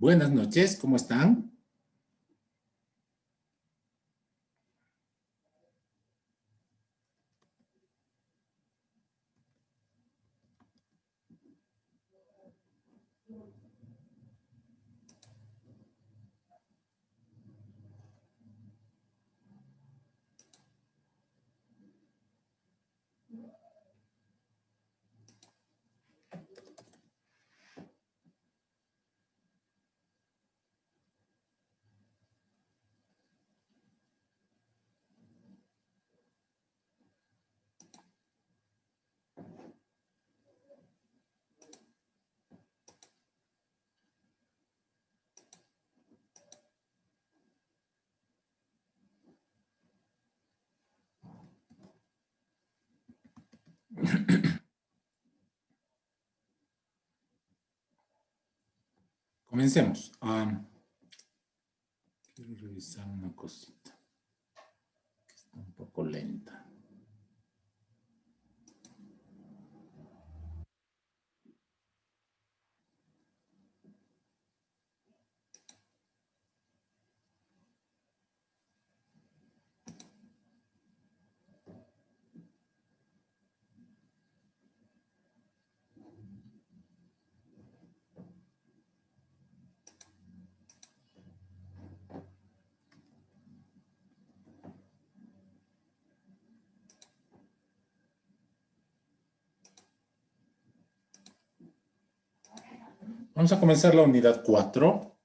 Buenas noches, ¿cómo están? Comencemos. Quiero revisar una cosita que está un poco lenta. Vamos a comenzar la unidad 4.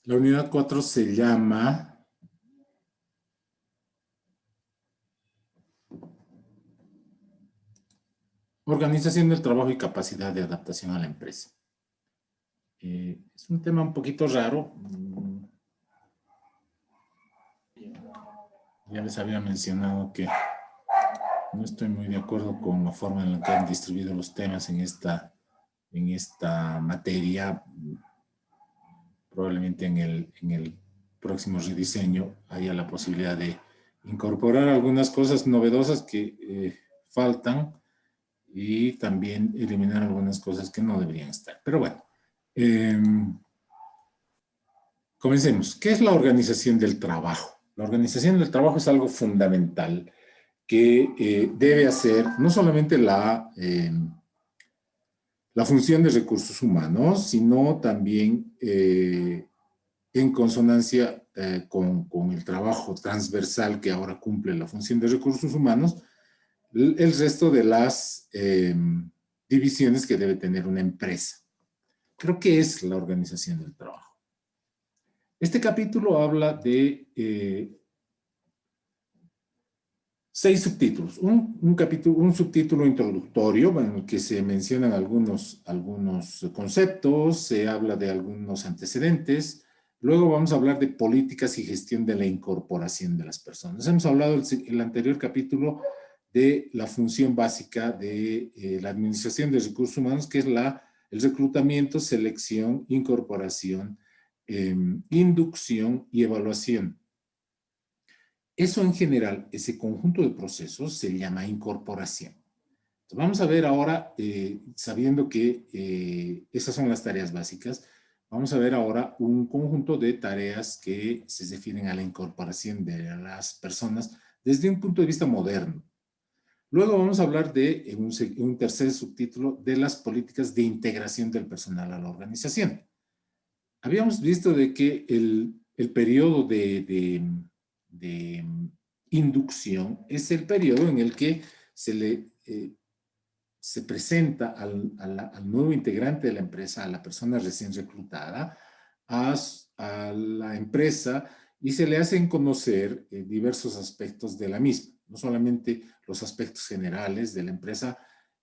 La unidad 4 se llama Organización del trabajo y capacidad de adaptación a la empresa. Es un tema un poquito raro. Ya les había mencionado que no estoy muy de acuerdo con la forma en la que han distribuido los temas en esta materia. Probablemente en el próximo rediseño haya la posibilidad de incorporar algunas cosas novedosas que faltan y también eliminar algunas cosas que no deberían estar. Pero bueno, comencemos. ¿Qué es la organización del trabajo? La organización del trabajo es algo fundamental que debe hacer no solamente la función de recursos humanos, sino también en consonancia con el trabajo transversal que ahora cumple la función de recursos humanos, el resto de las divisiones que debe tener una empresa. Creo que es la organización del trabajo. Este capítulo habla de 6 subtítulos. Un subtítulo introductorio en el que se mencionan algunos conceptos, se habla de algunos antecedentes. Luego vamos a hablar de políticas y gestión de la incorporación de las personas. Hemos hablado en el anterior capítulo de la función básica de la administración de recursos humanos, que es el reclutamiento, selección, incorporación, inducción y evaluación. Eso en general, ese conjunto de procesos se llama incorporación. Entonces, vamos a ver ahora, sabiendo que esas son las tareas básicas, vamos a ver ahora un conjunto de tareas que se refieren a la incorporación de las personas desde un punto de vista moderno. Luego vamos a hablar de un tercer subtítulo de las políticas de integración del personal a la organización. Habíamos visto de que el periodo de inducción es el periodo en el que se presenta al nuevo integrante de la empresa, a la persona recién reclutada, a la empresa y se le hacen conocer diversos aspectos de la misma, no solamente los aspectos generales de la empresa,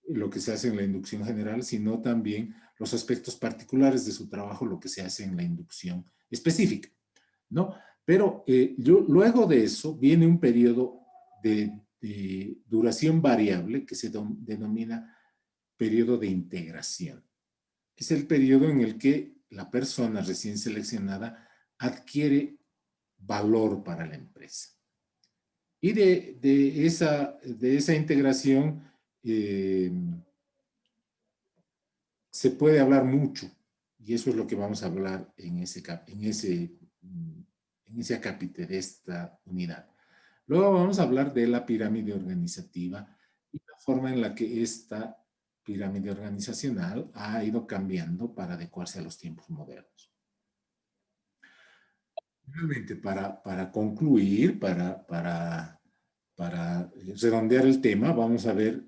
lo que se hace en la inducción general, sino también los aspectos particulares de su trabajo, lo que se hace en la inducción específica, ¿no? Pero luego de eso viene un periodo de duración variable que se denomina periodo de integración. Es el periodo en el que la persona recién seleccionada adquiere valor para la empresa. Y de esa integración se puede hablar mucho, y eso es lo que vamos a hablar en ese acápite de esta unidad. Luego vamos a hablar de la pirámide organizativa y la forma en la que esta pirámide organizacional ha ido cambiando para adecuarse a los tiempos modernos. Realmente, para concluir, para redondear el tema, vamos a ver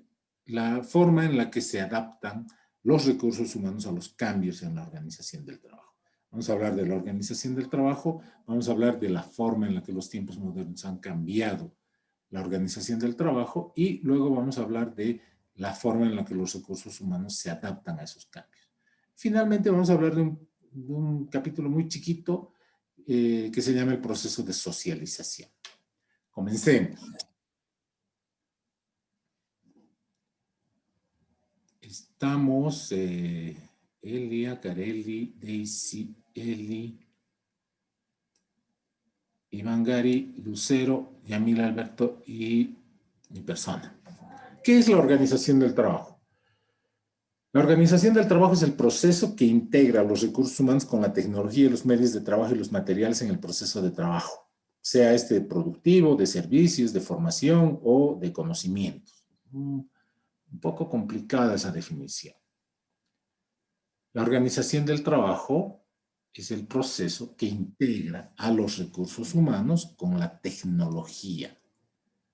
la forma en la que se adaptan los recursos humanos a los cambios en la organización del trabajo. Vamos a hablar de la organización del trabajo, vamos a hablar de la forma en la que los tiempos modernos han cambiado la organización del trabajo y luego vamos a hablar de la forma en la que los recursos humanos se adaptan a esos cambios. Finalmente vamos a hablar de un capítulo muy chiquito que se llama el proceso de socialización. Comencemos. Estamos Elia, Carelli, Daisy, Eli, Iván Gary, Lucero, Yamil Alberto y mi persona. ¿Qué es la organización del trabajo? La organización del trabajo es el proceso que integra los recursos humanos con la tecnología y los medios de trabajo y los materiales en el proceso de trabajo, sea este productivo, de servicios, de formación o de conocimientos. Un poco complicada esa definición. La organización del trabajo es el proceso que integra a los recursos humanos con la tecnología,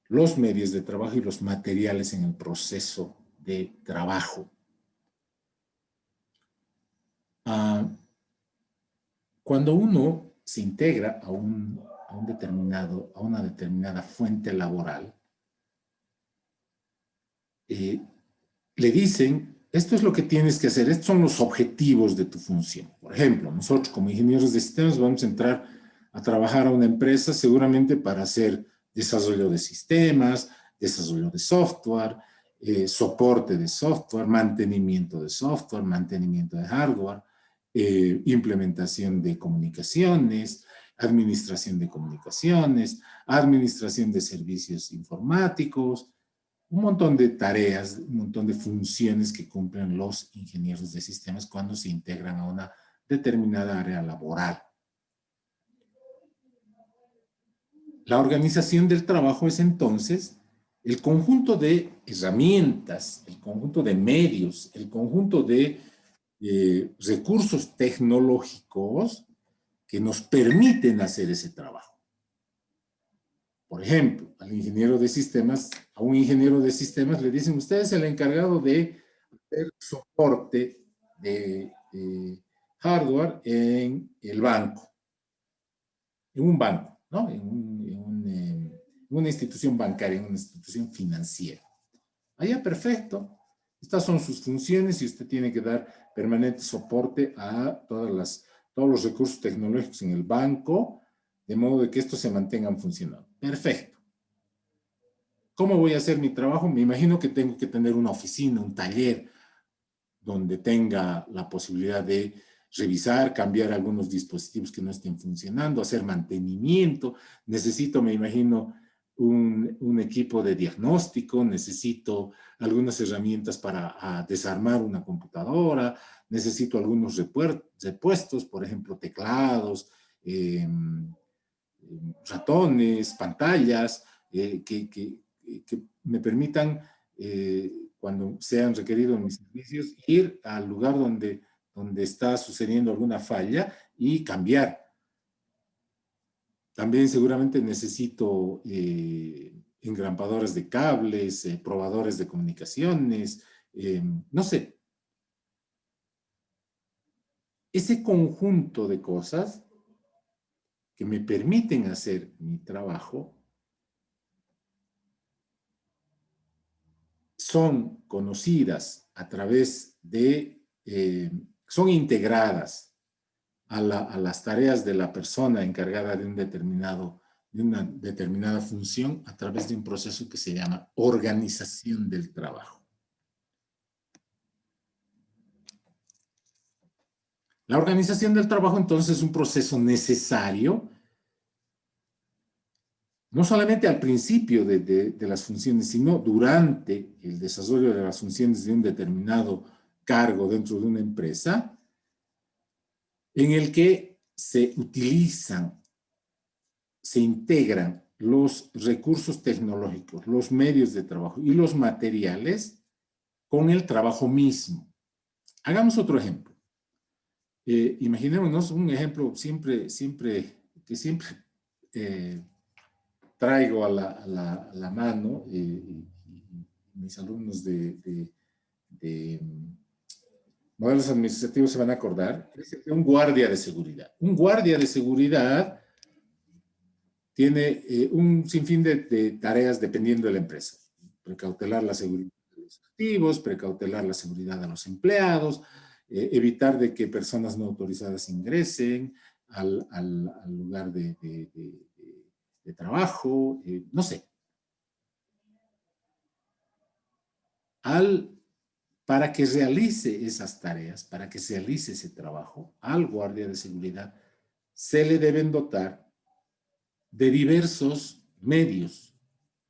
los medios de trabajo y los materiales en el proceso de trabajo. Cuando uno se integra a una determinada fuente laboral, le dicen, esto es lo que tienes que hacer, estos son los objetivos de tu función. Por ejemplo, nosotros como ingenieros de sistemas vamos a entrar a trabajar a una empresa seguramente para hacer desarrollo de sistemas, desarrollo de software, soporte de software, mantenimiento de hardware, implementación de comunicaciones, administración de comunicaciones, administración de servicios informáticos, un montón de tareas, un montón de funciones que cumplen los ingenieros de sistemas cuando se integran a una determinada área laboral. La organización del trabajo es entonces el conjunto de herramientas, el conjunto de medios, el conjunto de recursos tecnológicos que nos permiten hacer ese trabajo. Por ejemplo, a un ingeniero de sistemas le dicen, usted es el encargado de hacer soporte de hardware en el banco, en un banco, ¿no? En una institución bancaria, en una institución financiera. Allá, perfecto. Estas son sus funciones y usted tiene que dar permanente soporte a todos los recursos tecnológicos en el banco, de modo de que estos se mantengan funcionando. Perfecto. ¿Cómo voy a hacer mi trabajo? Me imagino que tengo que tener una oficina, un taller, donde tenga la posibilidad de revisar, cambiar algunos dispositivos que no estén funcionando, hacer mantenimiento. Necesito, me imagino, un equipo de diagnóstico, necesito algunas herramientas para desarmar una computadora, necesito algunos repuestos, por ejemplo, teclados, ratones, pantallas, que me permitan, cuando sean requeridos mis servicios, ir al lugar donde está sucediendo alguna falla y cambiar. También seguramente necesito engrapadores de cables, probadores de comunicaciones, no sé. Ese conjunto de cosas que me permiten hacer mi trabajo son conocidas a través de, son integradas a las tareas de la persona encargada de una determinada función a través de un proceso que se llama organización del trabajo. La organización del trabajo entonces es un proceso necesario, no solamente al principio de las funciones, sino durante el desarrollo de las funciones de un determinado cargo dentro de una empresa en el que se utilizan, se integran los recursos tecnológicos, los medios de trabajo y los materiales con el trabajo mismo. Hagamos otro ejemplo. Imaginémonos un ejemplo que siempre traigo a la mano, mis alumnos de modelos administrativos se van a acordar, es de un guardia de seguridad. Un guardia de seguridad tiene un sinfín de tareas dependiendo de la empresa. Precautelar la seguridad de los activos, precautelar la seguridad de los empleados, evitar de que personas no autorizadas ingresen al lugar de trabajo, no sé. Para que realice esas tareas, para que se realice ese trabajo, al guardia de seguridad se le deben dotar de diversos medios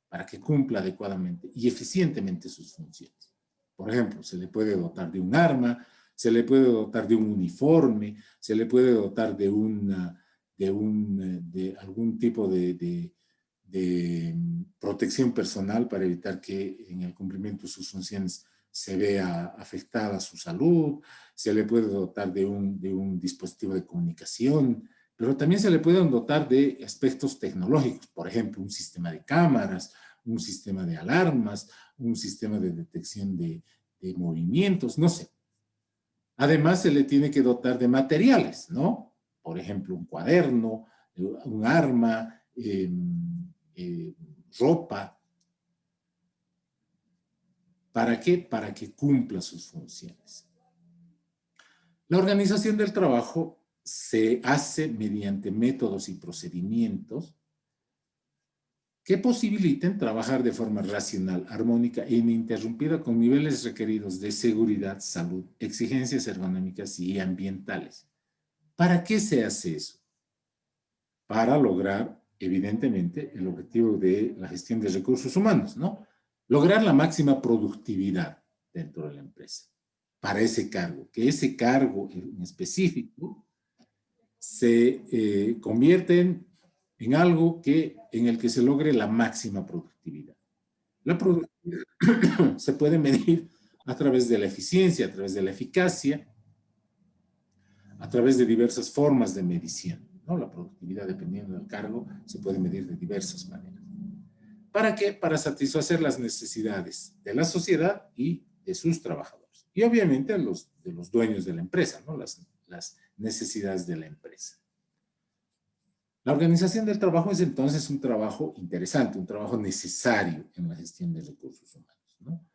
para que cumpla adecuadamente y eficientemente sus funciones. Por ejemplo, se le puede dotar de un arma, se le puede dotar de un uniforme, se le puede dotar de algún tipo de protección personal para evitar que en el cumplimiento de sus funciones se vea afectada su salud, se le puede dotar de un dispositivo de comunicación, pero también se le pueden dotar de aspectos tecnológicos, por ejemplo, un sistema de cámaras, un sistema de alarmas, un sistema de detección de movimientos, no sé. Además, se le tiene que dotar de materiales, ¿no? Por ejemplo, un cuaderno, un arma, ropa. ¿Para qué? Para que cumpla sus funciones. La organización del trabajo se hace mediante métodos y procedimientos que posibiliten trabajar de forma racional, armónica e ininterrumpida con niveles requeridos de seguridad, salud, exigencias ergonómicas y ambientales. ¿Para qué se hace eso? Para lograr, evidentemente, el objetivo de la gestión de recursos humanos, ¿no? Lograr la máxima productividad dentro de la empresa para ese cargo, que ese cargo en específico se convierte en algo en el que se logre la máxima productividad. La productividad se puede medir a través de la eficiencia, a través de la eficacia, a través de diversas formas de medición, ¿no? La productividad, dependiendo del cargo, se puede medir de diversas maneras. ¿Para qué? Para satisfacer las necesidades de la sociedad y de sus trabajadores. Y obviamente de los dueños de la empresa, ¿no? Las necesidades de la empresa. La organización del trabajo es entonces un trabajo interesante, un trabajo necesario en la gestión de recursos humanos, ¿no?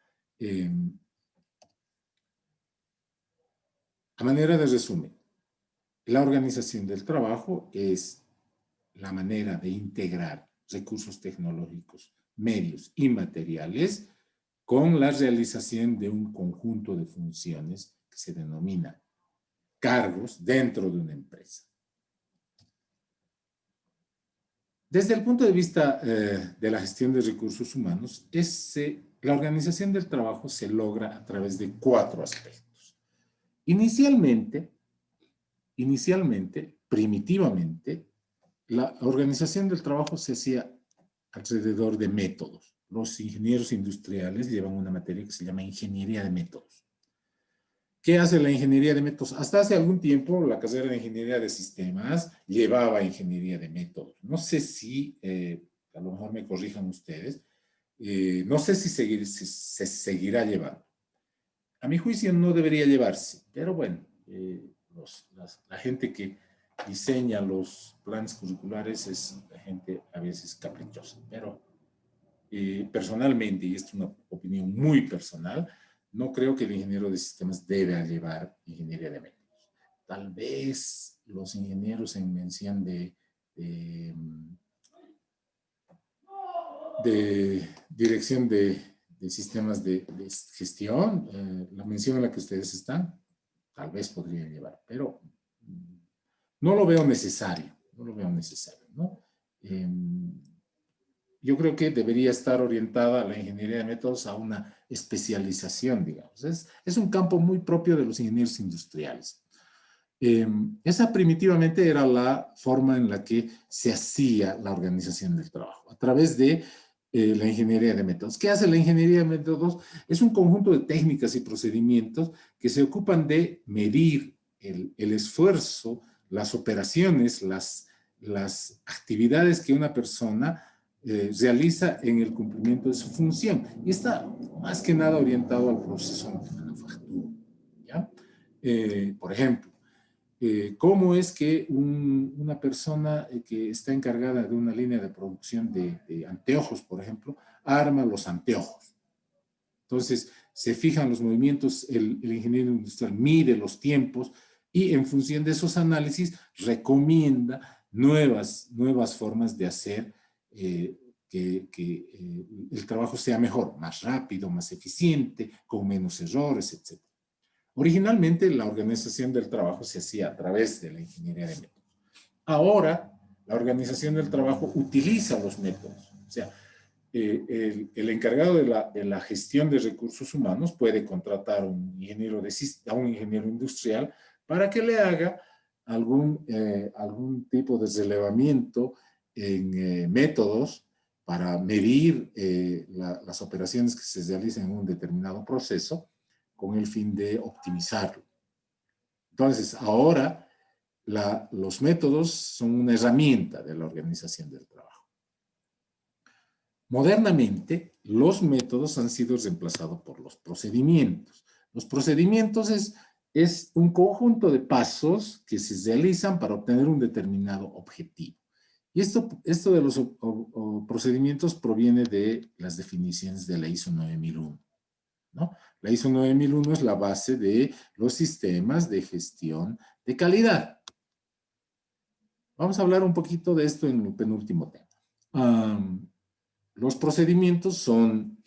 A manera de resumen, la organización del trabajo es la manera de integrar recursos tecnológicos, medios y materiales con la realización de un conjunto de funciones que se denomina cargos dentro de una empresa. Desde el punto de vista de la gestión de recursos humanos, la organización del trabajo se logra a través de 4 aspectos. Inicialmente, primitivamente, la organización del trabajo se hacía alrededor de métodos. Los ingenieros industriales llevan una materia que se llama ingeniería de métodos. ¿Qué hace la ingeniería de métodos? Hasta hace algún tiempo la carrera de ingeniería de sistemas llevaba ingeniería de métodos. No sé si, a lo mejor me corrijan ustedes, no sé si se seguirá llevando. A mi juicio no debería llevarse, pero bueno, la gente que diseña los planes curriculares es la gente a veces caprichosa, pero personalmente, y esto es una opinión muy personal, no creo que el ingeniero de sistemas deba llevar ingeniería de métodos. Tal vez los ingenieros en mención de dirección de sistemas de gestión, la mención en la que ustedes están, tal vez podrían llevar, pero no lo veo necesario, ¿no? yo creo que debería estar orientada la ingeniería de métodos a una especialización, digamos. Es un campo muy propio de los ingenieros industriales. Esa primitivamente era la forma en la que se hacía la organización del trabajo, a través de la ingeniería de métodos. ¿Qué hace la ingeniería de métodos? Es un conjunto de técnicas y procedimientos que se ocupan de medir el esfuerzo, las operaciones, las actividades que una persona realiza en el cumplimiento de su función. Y está más que nada orientado al proceso de manufactura. ¿Ya? Por ejemplo, cómo es que una persona que está encargada de una línea de producción de anteojos, por ejemplo, arma los anteojos. Entonces, se fijan los movimientos, el ingeniero industrial mide los tiempos y en función de esos análisis recomienda nuevas formas de hacer que el trabajo sea mejor, más rápido, más eficiente, con menos errores, etc. Originalmente, la organización del trabajo se hacía a través de la ingeniería de métodos. Ahora, la organización del trabajo utiliza los métodos. O sea, el encargado de la gestión de recursos humanos puede contratar a un ingeniero industrial para que le haga algún tipo de relevamiento en métodos para medir las operaciones que se realizan en un determinado proceso con el fin de optimizarlo. Entonces, ahora los métodos son una herramienta de la organización del trabajo. Modernamente, los métodos han sido reemplazados por los procedimientos. Los procedimientos es un conjunto de pasos que se realizan para obtener un determinado objetivo. Y esto de los procedimientos proviene de las definiciones de la ISO 9001, ¿no? La ISO 9001 es la base de los sistemas de gestión de calidad. Vamos a hablar un poquito de esto en el penúltimo tema. Los procedimientos son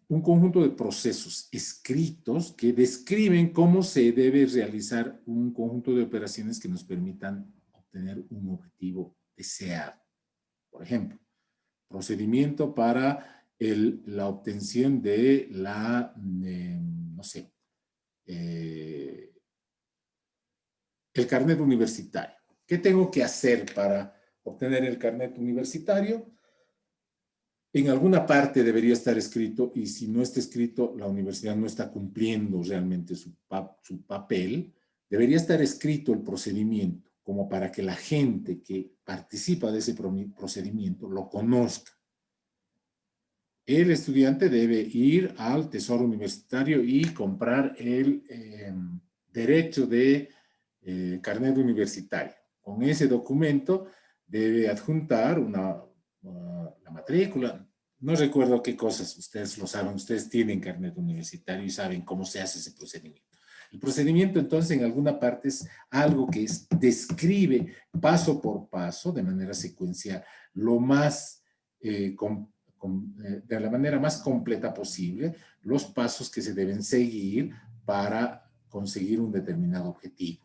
un conjunto de procesos escritos que describen cómo se debe realizar un conjunto de operaciones que nos permitan obtener un objetivo deseado. Por ejemplo, procedimiento para la obtención de no sé, el carnet universitario. ¿Qué tengo que hacer para obtener el carnet universitario? En alguna parte debería estar escrito, y si no está escrito, la universidad no está cumpliendo realmente su papel. Debería estar escrito el procedimiento, como para que la gente que participa de ese procedimiento lo conozca. El estudiante debe ir al tesoro universitario y comprar el derecho de carnet universitario. Con ese documento debe adjuntar la matrícula. No recuerdo qué cosas, ustedes lo saben, ustedes tienen carnet universitario y saben cómo se hace ese procedimiento. El procedimiento, entonces, en alguna parte es algo que describe paso por paso, de manera secuencial, lo más, de la manera más completa posible, los pasos que se deben seguir para conseguir un determinado objetivo.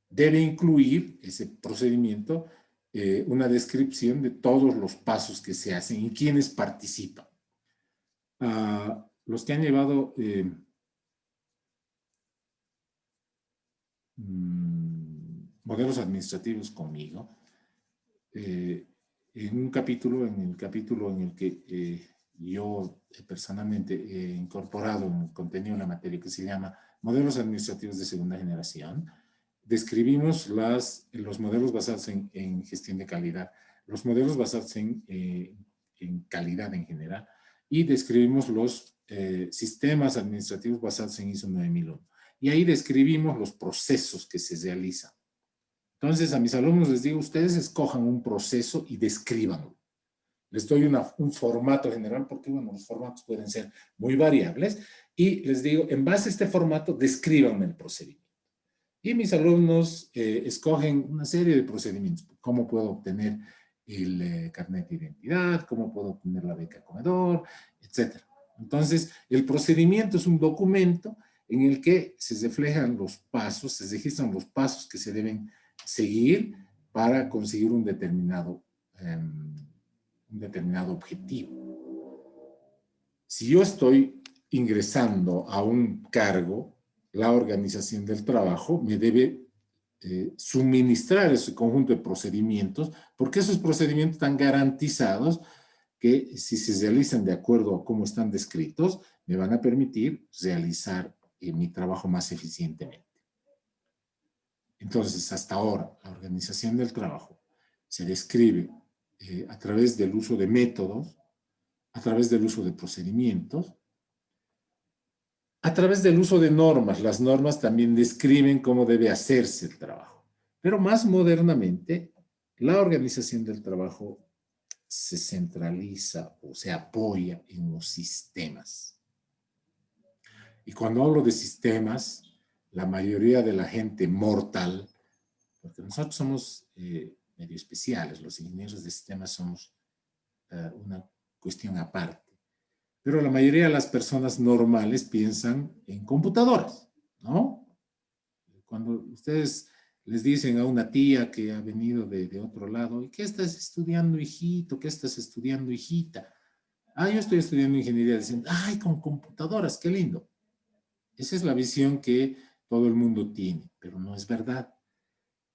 Debe incluir ese procedimiento una descripción de todos los pasos que se hacen y quiénes participan. Los que han llevado modelos administrativos conmigo, en el capítulo en el que yo personalmente he incorporado en el contenido una materia que se llama Modelos Administrativos de Segunda Generación, describimos los modelos basados en gestión de calidad, los modelos basados en calidad en general, y describimos los sistemas administrativos basados en ISO 9001. Y ahí describimos los procesos que se realizan. Entonces, a mis alumnos les digo, ustedes escojan un proceso y descríbanlo. Les doy un formato general, porque bueno, los formatos pueden ser muy variables, y les digo, en base a este formato, descríbanme el procedimiento. Y mis alumnos escogen una serie de procedimientos. ¿Cómo puedo obtener el carnet de identidad? ¿Cómo puedo obtener la beca comedor? Etcétera. Entonces, el procedimiento es un documento en el que se reflejan los pasos, se registran los pasos que se deben seguir para conseguir un determinado objetivo. Si yo estoy ingresando a un cargo, la organización del trabajo me debe suministrar ese conjunto de procedimientos, porque esos procedimientos están garantizados que si se realizan de acuerdo a cómo están descritos, me van a permitir realizar mi trabajo más eficientemente. Entonces, hasta ahora, la organización del trabajo se describe a través del uso de métodos, a través del uso de procedimientos, a través del uso de normas. Las normas también describen cómo debe hacerse el trabajo. Pero más modernamente, la organización del trabajo se centraliza o se apoya en los sistemas. Y cuando hablo de sistemas, la mayoría de la gente mortal, porque nosotros somos medio especiales, los ingenieros de sistemas somos una cuestión aparte. Pero la mayoría de las personas normales piensan en computadoras, ¿no? Cuando ustedes les dicen a una tía que ha venido de otro lado, ¿y qué estás estudiando, hijito? ¿Qué estás estudiando, hijita? Ah, yo estoy estudiando ingeniería. Dicen, ay, con computadoras, qué lindo. Esa es la visión que todo el mundo tiene, pero no es verdad.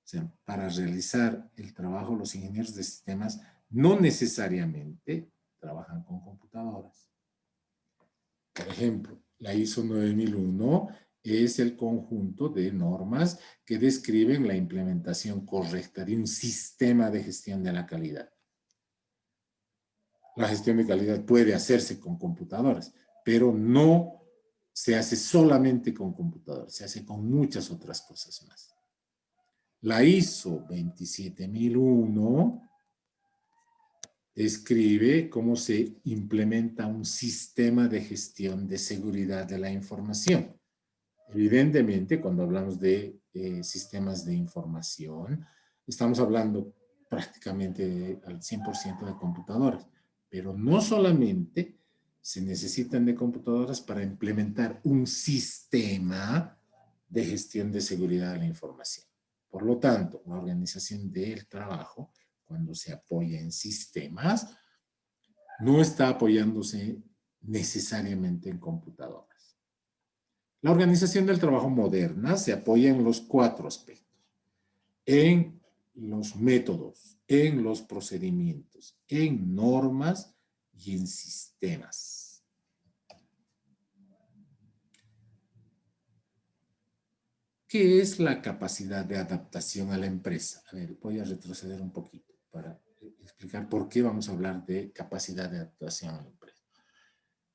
O sea, para realizar el trabajo, los ingenieros de sistemas no necesariamente trabajan con computadoras. Por ejemplo, la ISO 9001 es el conjunto de normas que describen la implementación correcta de un sistema de gestión de la calidad. La gestión de calidad puede hacerse con computadoras, pero no se hace solamente con computadoras, se hace con muchas otras cosas más. La ISO 27001 describe cómo se implementa un sistema de gestión de seguridad de la información. Evidentemente, cuando hablamos de sistemas de información, estamos hablando prácticamente al 100% de computadoras, pero no solamente se necesitan de computadoras para implementar un sistema de gestión de seguridad de la información. Por lo tanto, la organización del trabajo, cuando se apoya en sistemas, no está apoyándose necesariamente en computadoras. La organización del trabajo moderna se apoya en los 4 aspectos: en los métodos, en los procedimientos, en normas y en sistemas. ¿Qué es la capacidad de adaptación a la empresa? A ver, voy a retroceder un poquito para explicar por qué vamos a hablar de capacidad de adaptación a la empresa.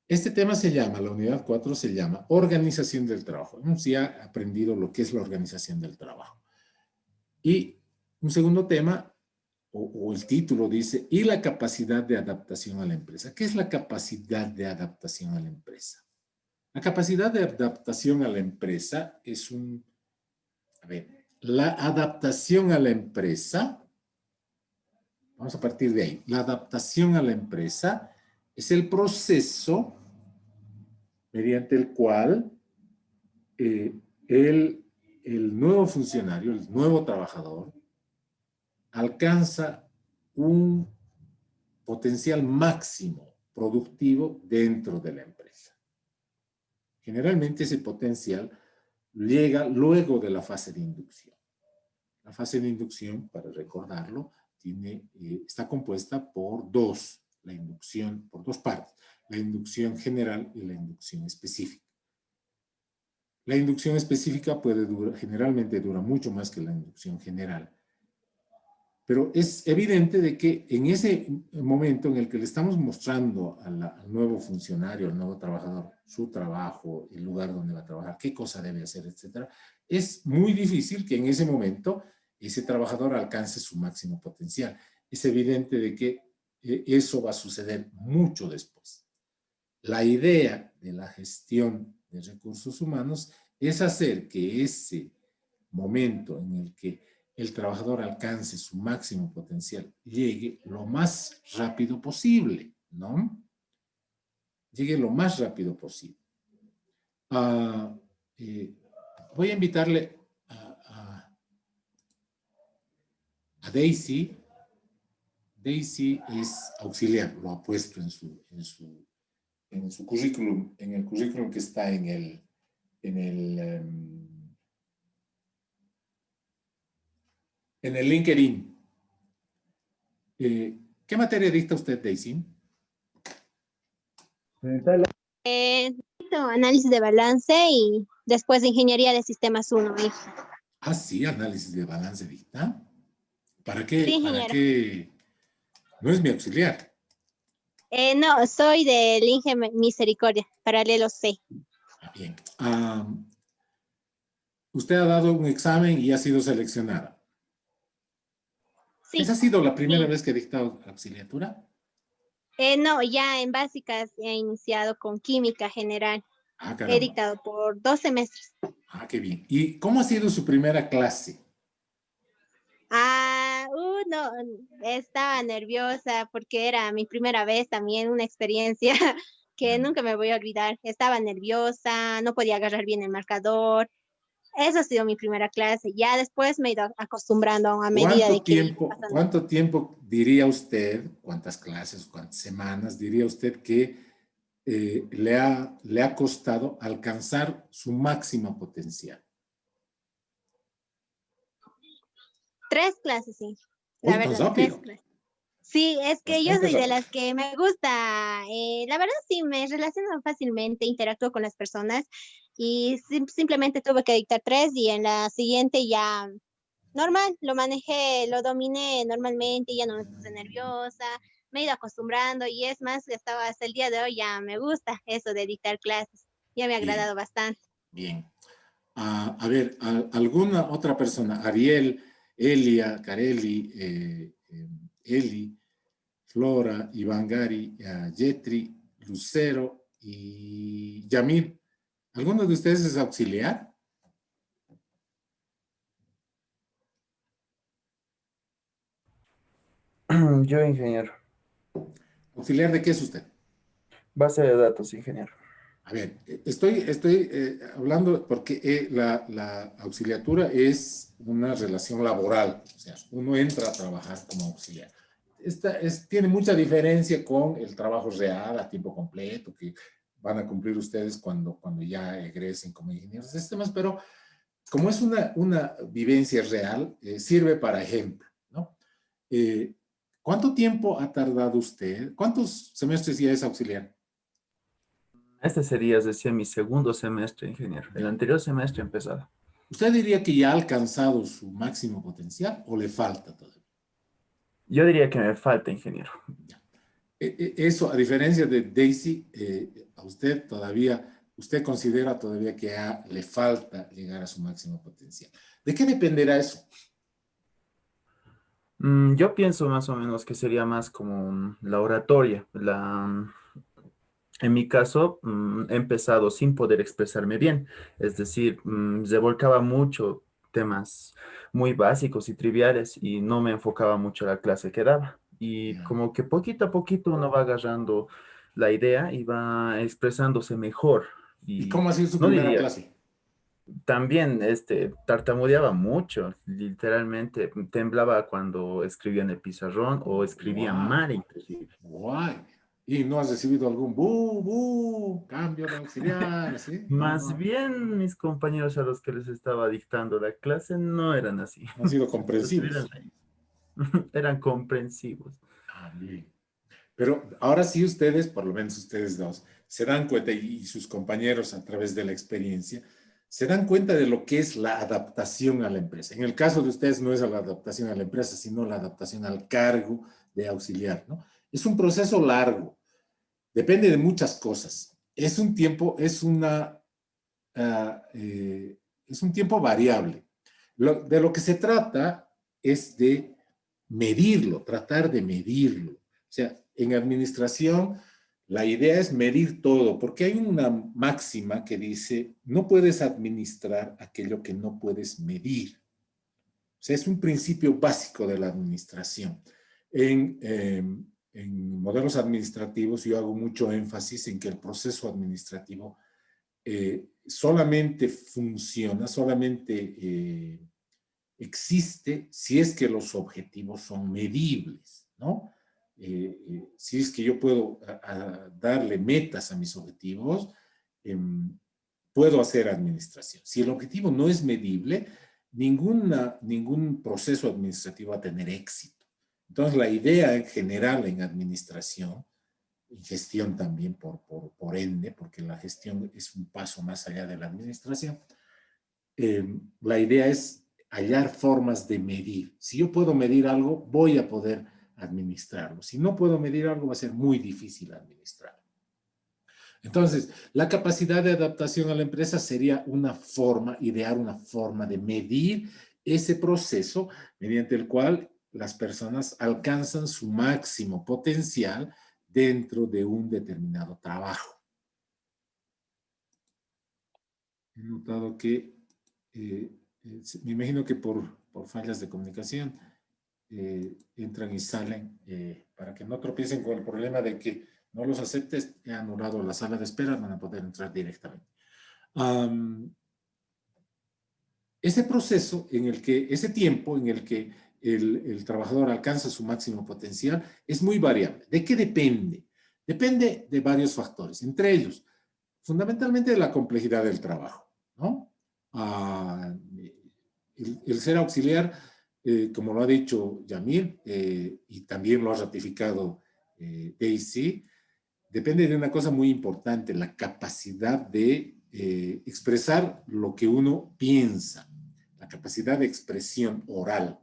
Este tema se llama, la unidad 4 se llama organización del trabajo. Hemos ya aprendido lo que es la organización del trabajo. Y un segundo tema, o el título dice, y la capacidad de adaptación a la empresa. ¿Qué es la capacidad de adaptación a la empresa? La capacidad de adaptación a la empresa es a ver, la adaptación a la empresa, vamos a partir de ahí, la adaptación a la empresa es el proceso mediante el cual el nuevo funcionario, el nuevo trabajador, alcanza un potencial máximo productivo dentro de la empresa. Generalmente ese potencial llega luego de la fase de inducción. La fase de inducción, para recordarlo, está compuesta por dos partes: la inducción general y la inducción específica. La inducción específica generalmente dura mucho más que la inducción general. Pero es evidente de que en ese momento en el que le estamos mostrando al nuevo funcionario, al nuevo trabajador, su trabajo, el lugar donde va a trabajar, qué cosa debe hacer, etcétera, es muy difícil que en ese momento ese trabajador alcance su máximo potencial. Es evidente de que eso va a suceder mucho después. La idea de la gestión de recursos humanos es hacer que ese momento en el que el trabajador alcance su máximo potencial llegue lo más rápido posible, ¿no? Llegue lo más rápido posible. eh, voy a invitarle a Daisy. Daisy es auxiliar, lo ha puesto en su currículum, en el currículum que está en el, en el LinkedIn. ¿Qué materia dicta usted, Daisy? Análisis de balance y después de ingeniería de sistemas 1. Ah, sí, análisis de balance dicta. ¿Para qué? Sí, ¿Para ingeniero. qué? No es mi auxiliar. No, soy del Inge Misericordia, paralelo C. Ah, bien. Usted ha dado un examen y ha sido seleccionada. ¿Esa Sí, ha sido la primera sí. vez que ha dictado auxiliatura? No, ya en básicas he iniciado con química general. Ah, He caramba. dictado por 2 semestres. Ah, qué bien. ¿Y cómo ha sido su primera clase? No, estaba nerviosa porque era mi primera vez también, una experiencia que nunca me voy a olvidar. Estaba nerviosa, no podía agarrar bien el marcador. Esa ha sido mi primera clase. Ya después me he ido acostumbrando a medida de que iba pasando. ¿Cuánto tiempo diría usted, cuántas clases, cuántas semanas diría usted que le ha costado alcanzar su máximo potencial? 3 clases, sí. Hoy La tan verdad, 3 rápido, clases. Sí, es que yo bastante soy de rápido. las que me gusta, la verdad sí, me relaciono fácilmente, interactúo con las personas y simplemente tuve que dictar 3 y en la siguiente ya normal, lo manejé, lo dominé normalmente, ya no me puse nerviosa, me he ido acostumbrando y es más, estaba hasta el día de hoy ya me gusta eso de dictar clases, ya me ha Bien, agradado bastante. bien. A ver, alguna otra persona, Ariel, Elia, Carelli, Eli, Flora, Ivangari, Yetri, Lucero y Yamil. ¿Alguno de ustedes es auxiliar? Yo, ingeniero. ¿Auxiliar de qué es usted? Base de datos, ingeniero. A ver, estoy hablando porque la auxiliatura es una relación laboral, o sea, uno entra a trabajar como auxiliar. Tiene mucha diferencia con el trabajo real a tiempo completo que van a cumplir ustedes cuando ya egresen como ingenieros de sistemas, pero como es una vivencia real, sirve para ejemplo, ¿no? Eh, ¿Cuánto tiempo ha tardado usted? ¿Cuántos semestres ya es auxiliar? Este sería, decía, mi segundo semestre, ingeniero. El Ya. anterior semestre empezado. ¿Usted diría que ya ha alcanzado su máximo potencial o le falta todavía? Yo diría que me falta, ingeniero. Ya. Eso, a diferencia de Daisy, a usted todavía, usted considera todavía que le falta llegar a su máximo potencial. ¿De qué dependerá eso? Yo pienso más o menos que sería más como la oratoria. En mi caso, he empezado sin poder expresarme bien. Es decir, se volcaba mucho temas muy básicos y triviales y no me enfocaba mucho a la clase que daba. Y Ya. como que poquito a poquito uno va agarrando la idea y va expresándose mejor. ¿Y Y cómo ha sido su no primera diría, clase? también tartamudeaba mucho, literalmente temblaba cuando escribía en el pizarrón o escribía Guay, mal inclusive. guay. ¿Y no has recibido algún cambio de auxiliar, así? No, Más no. bien mis compañeros a los que les estaba dictando la clase no eran así. Han sido Si estuvieran comprensivos. ahí, eran comprensivos. Ah, bien. Pero ahora sí ustedes, por lo menos ustedes dos, se dan cuenta y sus compañeros a través de la experiencia, se dan cuenta de lo que es la adaptación a la empresa. En el caso de ustedes no es la adaptación a la empresa, sino la adaptación al cargo de auxiliar, ¿no? Es un proceso largo, depende de muchas cosas. Es un tiempo, es un tiempo variable. De lo que se trata es de medirlo, tratar de medirlo. O sea, en administración, la idea es medir todo, porque hay una máxima que dice, no puedes administrar aquello que no puedes medir. O sea, es un principio básico de la administración. En modelos administrativos yo hago mucho énfasis en que el proceso administrativo solamente funciona, solamente existe si es que los objetivos son medibles, ¿no? Si es que yo puedo darle metas a mis objetivos, puedo hacer administración. Si el objetivo no es medible, ningún proceso administrativo va a tener éxito. Entonces, la idea en general en administración y gestión también por ende, porque la gestión es un paso más allá de la administración, la idea es hallar formas de medir. Si yo puedo medir algo, voy a poder administrarlo. Si no puedo medir algo, va a ser muy difícil administrarlo. Entonces, la capacidad de adaptación a la empresa sería una forma, idear una forma de medir ese proceso mediante el cual las personas alcanzan su máximo potencial dentro de un determinado trabajo. He notado que, me imagino que por fallas de comunicación, entran y salen para que no tropiecen con el problema de que no los aceptes, he anulado la sala de espera, van a poder entrar directamente. Ese proceso en el que, ese tiempo en el que el trabajador alcanza su máximo potencial es muy variable. ¿De qué depende? Depende de varios factores, entre ellos, fundamentalmente de la complejidad del trabajo, ¿no? El ser auxiliar, como lo ha dicho Yamil, y también lo ha ratificado Daisy, depende de una cosa muy importante, la capacidad de expresar lo que uno piensa, la capacidad de expresión oral.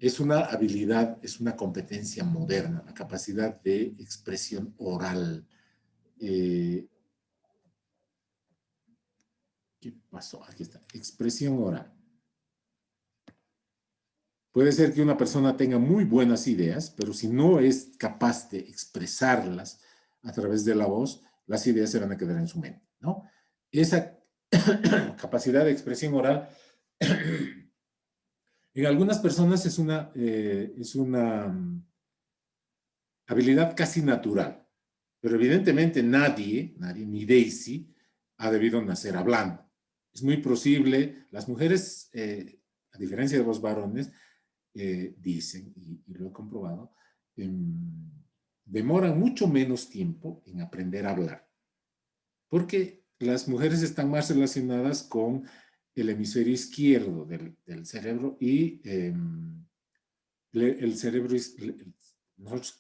Es una habilidad, es una competencia moderna, la capacidad de expresión oral. ¿Qué pasó? Aquí está, expresión oral. Puede ser que una persona tenga muy buenas ideas, pero si no es capaz de expresarlas a través de la voz, las ideas se van a quedar en su mente, ¿no? Esa capacidad de expresión oral en algunas personas es una habilidad casi natural, pero evidentemente nadie, ni Daisy, ha debido nacer hablando. Es muy posible, las mujeres, a diferencia de los varones, dicen, y lo he comprobado, demoran mucho menos tiempo en aprender a hablar, porque las mujeres están más relacionadas con el hemisferio izquierdo del cerebro y el cerebro, nosotros,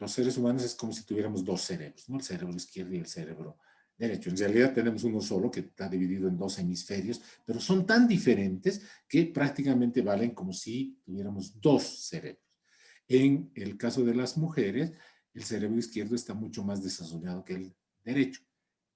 los seres humanos es como si tuviéramos dos cerebros, ¿no? El cerebro izquierdo y el cerebro derecho. En realidad tenemos uno solo que está dividido en dos hemisferios, pero son tan diferentes que prácticamente valen como si tuviéramos dos cerebros. En el caso de las mujeres, el cerebro izquierdo está mucho más desarrollado que el derecho.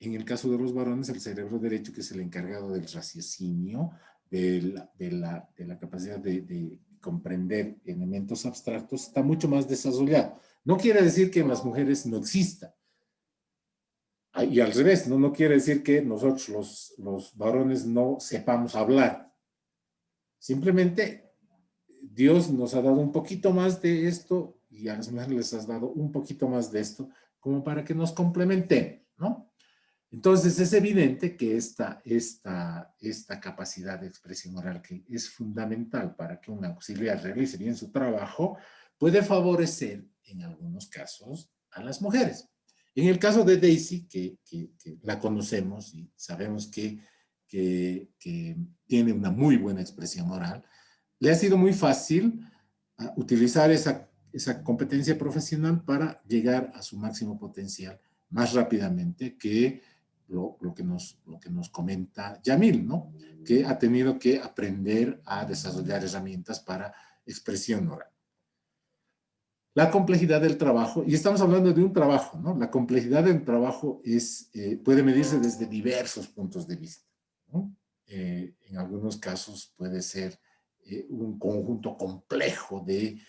En el caso de los varones, el cerebro derecho, que es el encargado del raciocinio, de la capacidad de comprender elementos abstractos, está mucho más desarrollado. No quiere decir que en las mujeres no exista. Y al revés, no quiere decir que nosotros los varones no sepamos hablar. Simplemente Dios nos ha dado un poquito más de esto y a las mujeres les has dado un poquito más de esto como para que nos complementemos, ¿no? Entonces es evidente que esta capacidad de expresión oral, que es fundamental para que un auxiliar realice bien su trabajo, puede favorecer en algunos casos a las mujeres. En el caso de Daisy, que la conocemos y sabemos que tiene una muy buena expresión oral, le ha sido muy fácil utilizar esa competencia profesional para llegar a su máximo potencial más rápidamente que lo que nos comenta Yamil, ¿no? Que ha tenido que aprender a desarrollar herramientas para expresión oral. La complejidad del trabajo, y estamos hablando de un trabajo, ¿no? La complejidad del trabajo puede medirse desde diversos puntos de vista, ¿no? En algunos casos puede ser un conjunto complejo de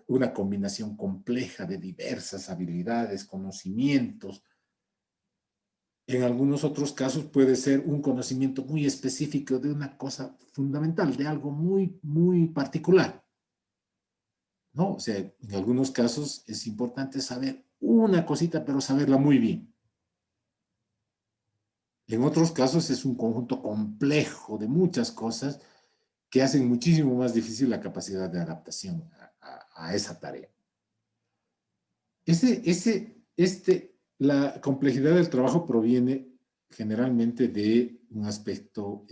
una combinación compleja de diversas habilidades, conocimientos. En algunos otros casos puede ser un conocimiento muy específico de una cosa fundamental, de algo muy, muy particular, ¿no? O sea, en algunos casos es importante saber una cosita, pero saberla muy bien. En otros casos es un conjunto complejo de muchas cosas que hacen muchísimo más difícil la capacidad de adaptación a esa tarea. La complejidad del trabajo proviene generalmente de un aspecto,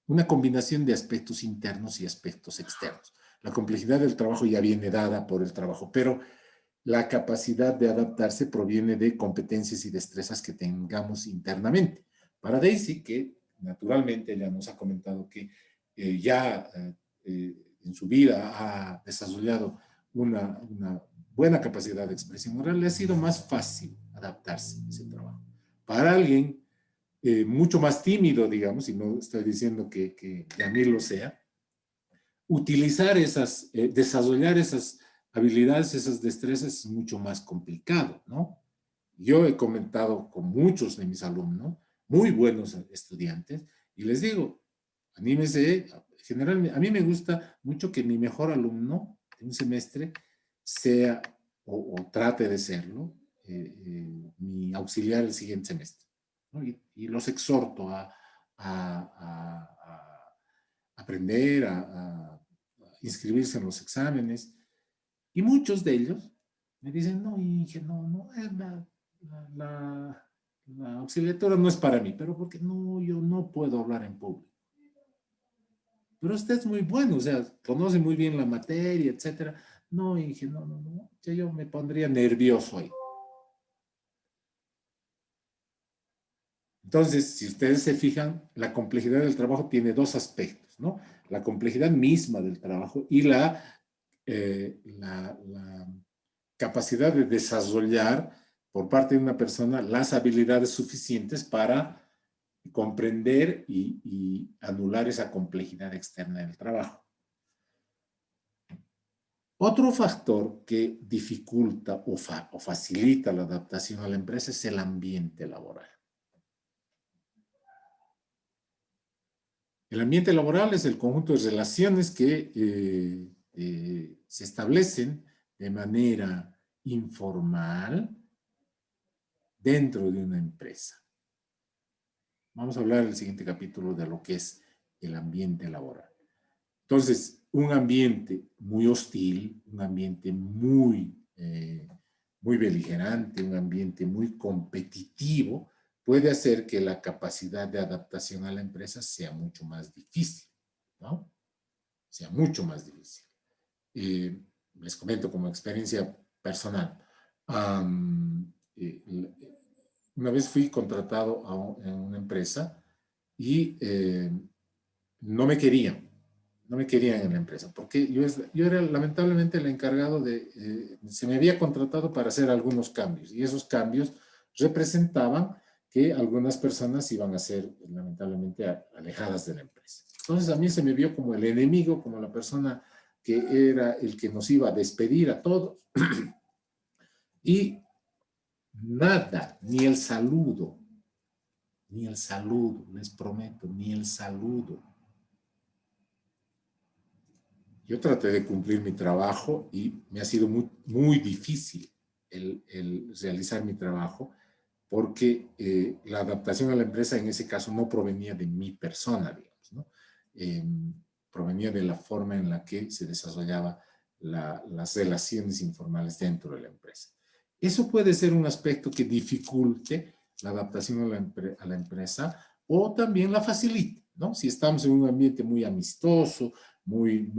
una combinación de aspectos internos y aspectos externos. La complejidad del trabajo ya viene dada por el trabajo, pero la capacidad de adaptarse proviene de competencias y destrezas que tengamos internamente. Para Daisy, que naturalmente ella nos ha comentado que en su vida ha desarrollado una buena capacidad de expresión oral, le ha sido más fácil adaptarse a ese trabajo. Para alguien mucho más tímido, digamos, y no estoy diciendo que a mí lo sea, utilizar desarrollar esas habilidades, esas destrezas es mucho más complicado, ¿no? Yo he comentado con muchos de mis alumnos, muy buenos estudiantes, y les digo, anímese, generalmente, a mí me gusta mucho que mi mejor alumno de un semestre sea, o trate de serlo, mi auxiliar el siguiente semestre, ¿no? Y los exhorto a aprender, a inscribirse en los exámenes. Y muchos de ellos me dicen, no, Inge, no, la auxiliatura no es para mí, pero porque no, yo no puedo hablar en público. Pero usted es muy bueno, o sea, conoce muy bien la materia, etcétera. No, Inge, no, yo me pondría nervioso ahí. Entonces, si ustedes se fijan, la complejidad del trabajo tiene dos aspectos, ¿no? La complejidad misma del trabajo y la capacidad de desarrollar por parte de una persona las habilidades suficientes para comprender y anular esa complejidad externa del trabajo. Otro factor que dificulta o facilita la adaptación a la empresa es el ambiente laboral. El ambiente laboral es el conjunto de relaciones que se establecen de manera informal dentro de una empresa. Vamos a hablar en el siguiente capítulo de lo que es el ambiente laboral. Entonces, un ambiente muy hostil, un ambiente muy beligerante, un ambiente muy competitivo, puede hacer que la capacidad de adaptación a la empresa sea mucho más difícil, ¿no? Sea mucho más difícil. Les comento como experiencia personal. Una vez fui contratado en una empresa y no me querían en la empresa, porque yo era lamentablemente el encargado se me había contratado para hacer algunos cambios, y esos cambios representaban que algunas personas iban a ser lamentablemente alejadas de la empresa. Entonces a mí se me vio como el enemigo, como la persona que era el que nos iba a despedir a todos, y nada, ni el saludo, les prometo, ni el saludo. Yo traté de cumplir mi trabajo y me ha sido muy, muy difícil el realizar mi trabajo porque la adaptación a la empresa en ese caso no provenía de mi persona, digamos, ¿no? Provenía de la forma en la que se desarrollaba las relaciones informales dentro de la empresa. Eso puede ser un aspecto que dificulte la adaptación a la empresa o también la facilite, ¿no? Si estamos en un ambiente muy amistoso, muy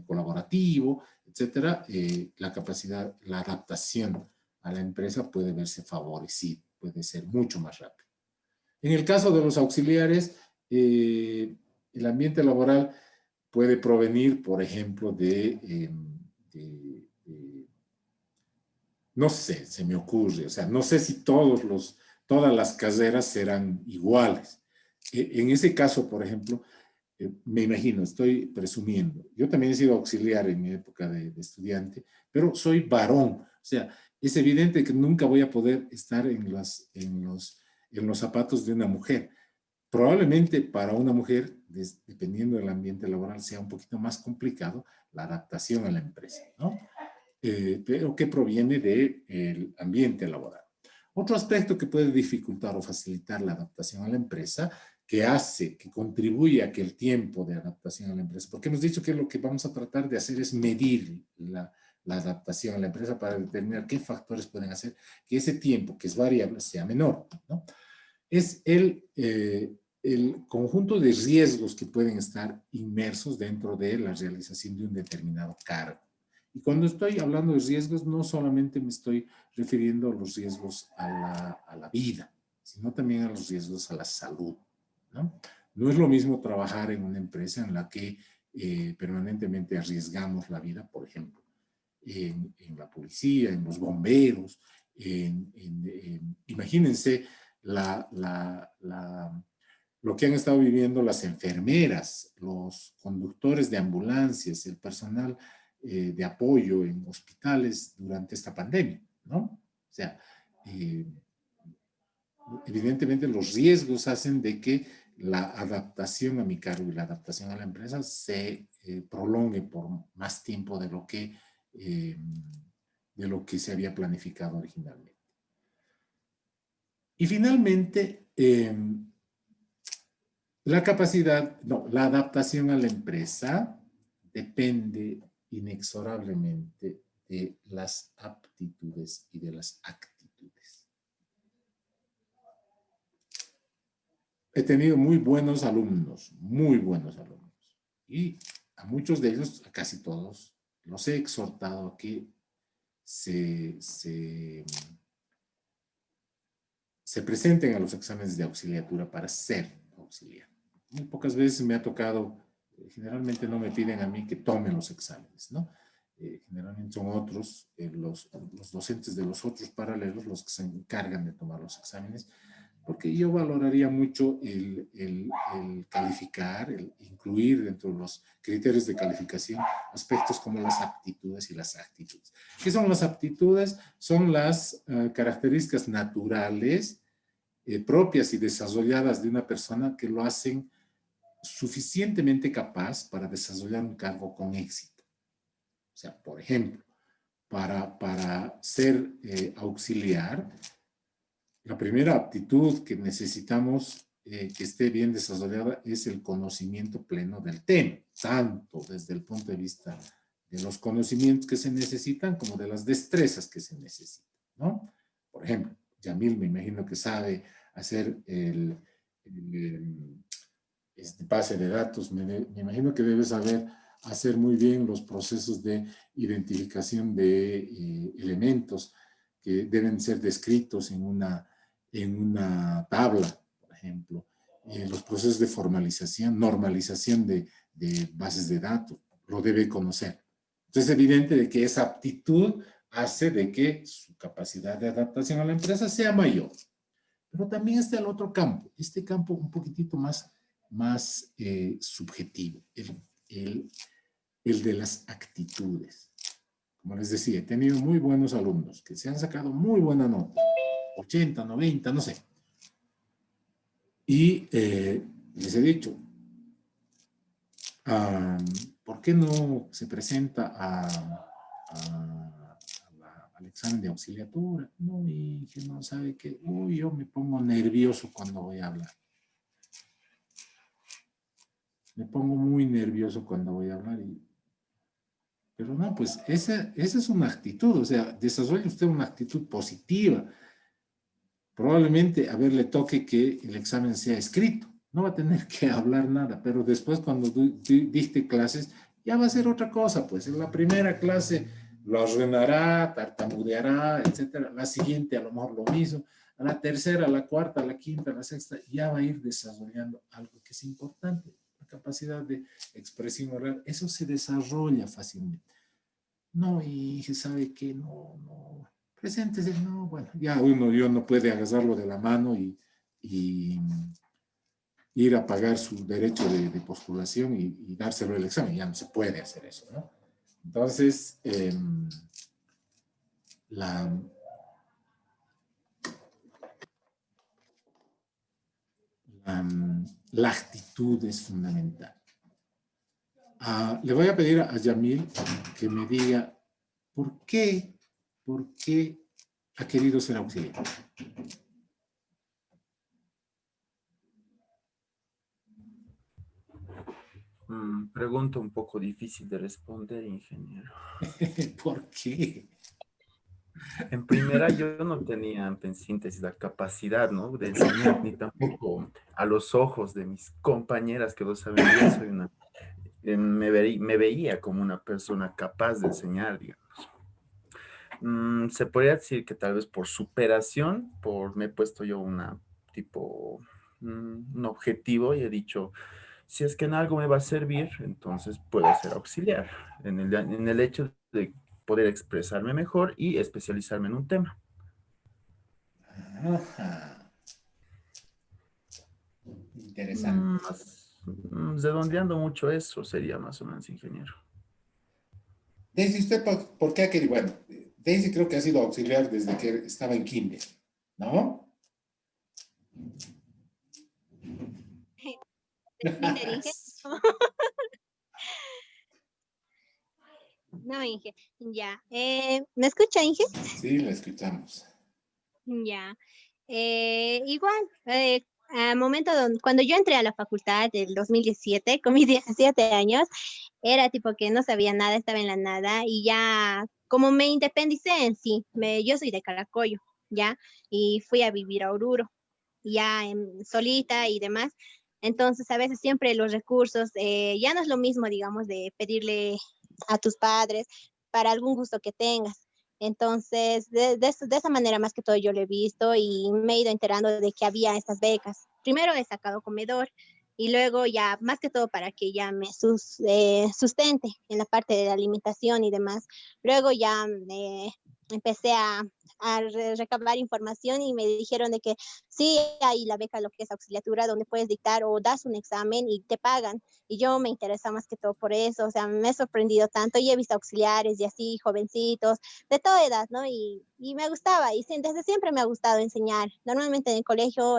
colaborativo, etcétera, la adaptación a la empresa puede verse favorecida, puede ser mucho más rápido. En el caso de los auxiliares, el ambiente laboral puede provenir, por ejemplo, no sé, se me ocurre, o sea, no sé si todas las carreras serán iguales. En ese caso, por ejemplo, me imagino, estoy presumiendo, yo también he sido auxiliar en mi época de estudiante, pero soy varón, o sea, es evidente que nunca voy a poder estar en los zapatos de una mujer. Probablemente para una mujer, dependiendo del ambiente laboral, sea un poquito más complicado la adaptación a la empresa, ¿no? Pero que proviene del ambiente laboral. Otro aspecto que puede dificultar o facilitar la adaptación a la empresa, que contribuye a que el tiempo de adaptación a la empresa, porque hemos dicho que lo que vamos a tratar de hacer es medir la adaptación a la empresa para determinar qué factores pueden hacer que ese tiempo, que es variable, sea menor, ¿no? Es el conjunto de riesgos que pueden estar inmersos dentro de la realización de un determinado cargo. Y cuando estoy hablando de riesgos, no solamente me estoy refiriendo a los riesgos a la vida, sino también a los riesgos a la salud, ¿no? No es lo mismo trabajar en una empresa en la que permanentemente arriesgamos la vida, por ejemplo, en la policía, en los bomberos, imagínense lo que han estado viviendo las enfermeras, los conductores de ambulancias, el personal de apoyo en hospitales durante esta pandemia, ¿no? O sea, evidentemente los riesgos hacen de que la adaptación a mi cargo y la adaptación a la empresa se prolongue por más tiempo de lo que se había planificado originalmente. Y finalmente, la adaptación a la empresa depende inexorablemente de las aptitudes y de las actitudes. He tenido muy buenos alumnos, y a muchos de ellos, a casi todos, los he exhortado a que se presenten a los exámenes de auxiliatura para ser auxiliar. Muy pocas veces me ha tocado, generalmente no me piden a mí que tome los exámenes, ¿no? Generalmente son otros, los docentes de los otros paralelos los que se encargan de tomar los exámenes, porque yo valoraría mucho el calificar, el incluir dentro de los criterios de calificación aspectos como las aptitudes y las actitudes. ¿Qué son las aptitudes? Son las características naturales, propias y desarrolladas de una persona que lo hacen suficientemente capaz para desarrollar un cargo con éxito. O sea, por ejemplo, para ser auxiliar, la primera aptitud que necesitamos que esté bien desarrollada es el conocimiento pleno del tema, tanto desde el punto de vista de los conocimientos que se necesitan como de las destrezas que se necesitan, ¿no? Por ejemplo, Yamil me imagino que sabe hacer este pase de datos, me imagino que debe saber hacer muy bien los procesos de identificación de elementos que deben ser descritos en una tabla, por ejemplo, los procesos de formalización, normalización de bases de datos, lo debe conocer. Entonces es evidente de que esa aptitud hace de que su capacidad de adaptación a la empresa sea mayor. Pero también está el otro campo, este campo un poquitito más subjetivo, el de las actitudes. Como les decía, he tenido muy buenos alumnos que se han sacado muy buena nota, 80, 90, no sé. Y les he dicho, ¿por qué no se presenta al examen de auxiliatura? No, y que no sabe que, yo me pongo nervioso cuando voy a hablar. Me pongo muy nervioso cuando voy a hablar. Pero no, pues esa es una actitud, o sea, desarrolle usted una actitud positiva. Probablemente, a ver, le toque que el examen sea escrito. No va a tener que hablar nada, pero después cuando dicte clases, ya va a ser otra cosa, pues en la primera clase lo arruinará, tartamudeará, etcétera. La siguiente a lo mejor lo mismo. A la tercera, a la cuarta, a la quinta, a la sexta, ya va a ir desarrollando algo que es importante. La capacidad de expresión oral, eso se desarrolla fácilmente. No, y se sabe que no. Preséntese, no, bueno, ya yo no puede agarrarlo de la mano y ir a pagar su derecho de postulación y dárselo el examen. Ya no se puede hacer eso, ¿no? Entonces, la actitud es fundamental. Le voy a pedir a Yamil que me diga por qué ha querido ser auxiliar? Pregunta un poco difícil de responder, ingeniero. ¿Por qué? En primera, yo no tenía en síntesis la capacidad, ¿no? De enseñar, ni tampoco a los ojos de mis compañeras que lo saben bien, me veía como una persona capaz de enseñar, digamos. Se podría decir que tal vez por superación, me he puesto yo tipo, un objetivo y he dicho, si es que en algo me va a servir, entonces puedo ser auxiliar en el hecho de poder expresarme mejor y especializarme en un tema. Ajá. Interesante. Redondeando mucho eso sería más o menos, ingeniero. Daisy, ¿usted por qué ha querido? Bueno, Daisy creo que ha sido auxiliar desde que estaba en kinder, ¿no? Kinder, Inge. No, Inge. Ya. ¿Me escucha, Inge? Sí, la escuchamos. Ya. Igual, al momento cuando yo entré a la facultad del 2017, con mis 17 años, era tipo que no sabía nada, estaba en la nada y ya, como me independicé en sí, yo soy de Caracollo, ¿ya? Y fui a vivir a Oruro, ya solita y demás. Entonces, a veces siempre los recursos, ya no es lo mismo, digamos, de pedirle a tus padres para algún gusto que tengas. Entonces, de esa manera más que todo yo lo he visto y me he ido enterando de que había estas becas. Primero he sacado comedor y luego ya, más que todo para que ya me sustente en la parte de la alimentación y demás. Luego ya empecé a recabar información y me dijeron de que sí hay la beca, lo que es auxiliatura, donde puedes dictar o das un examen y te pagan. Y yo me interesa más que todo por eso, o sea, me he sorprendido tanto y he visto auxiliares y así, jovencitos, de toda edad, ¿no? Y me gustaba, y desde siempre me ha gustado enseñar. Normalmente en el colegio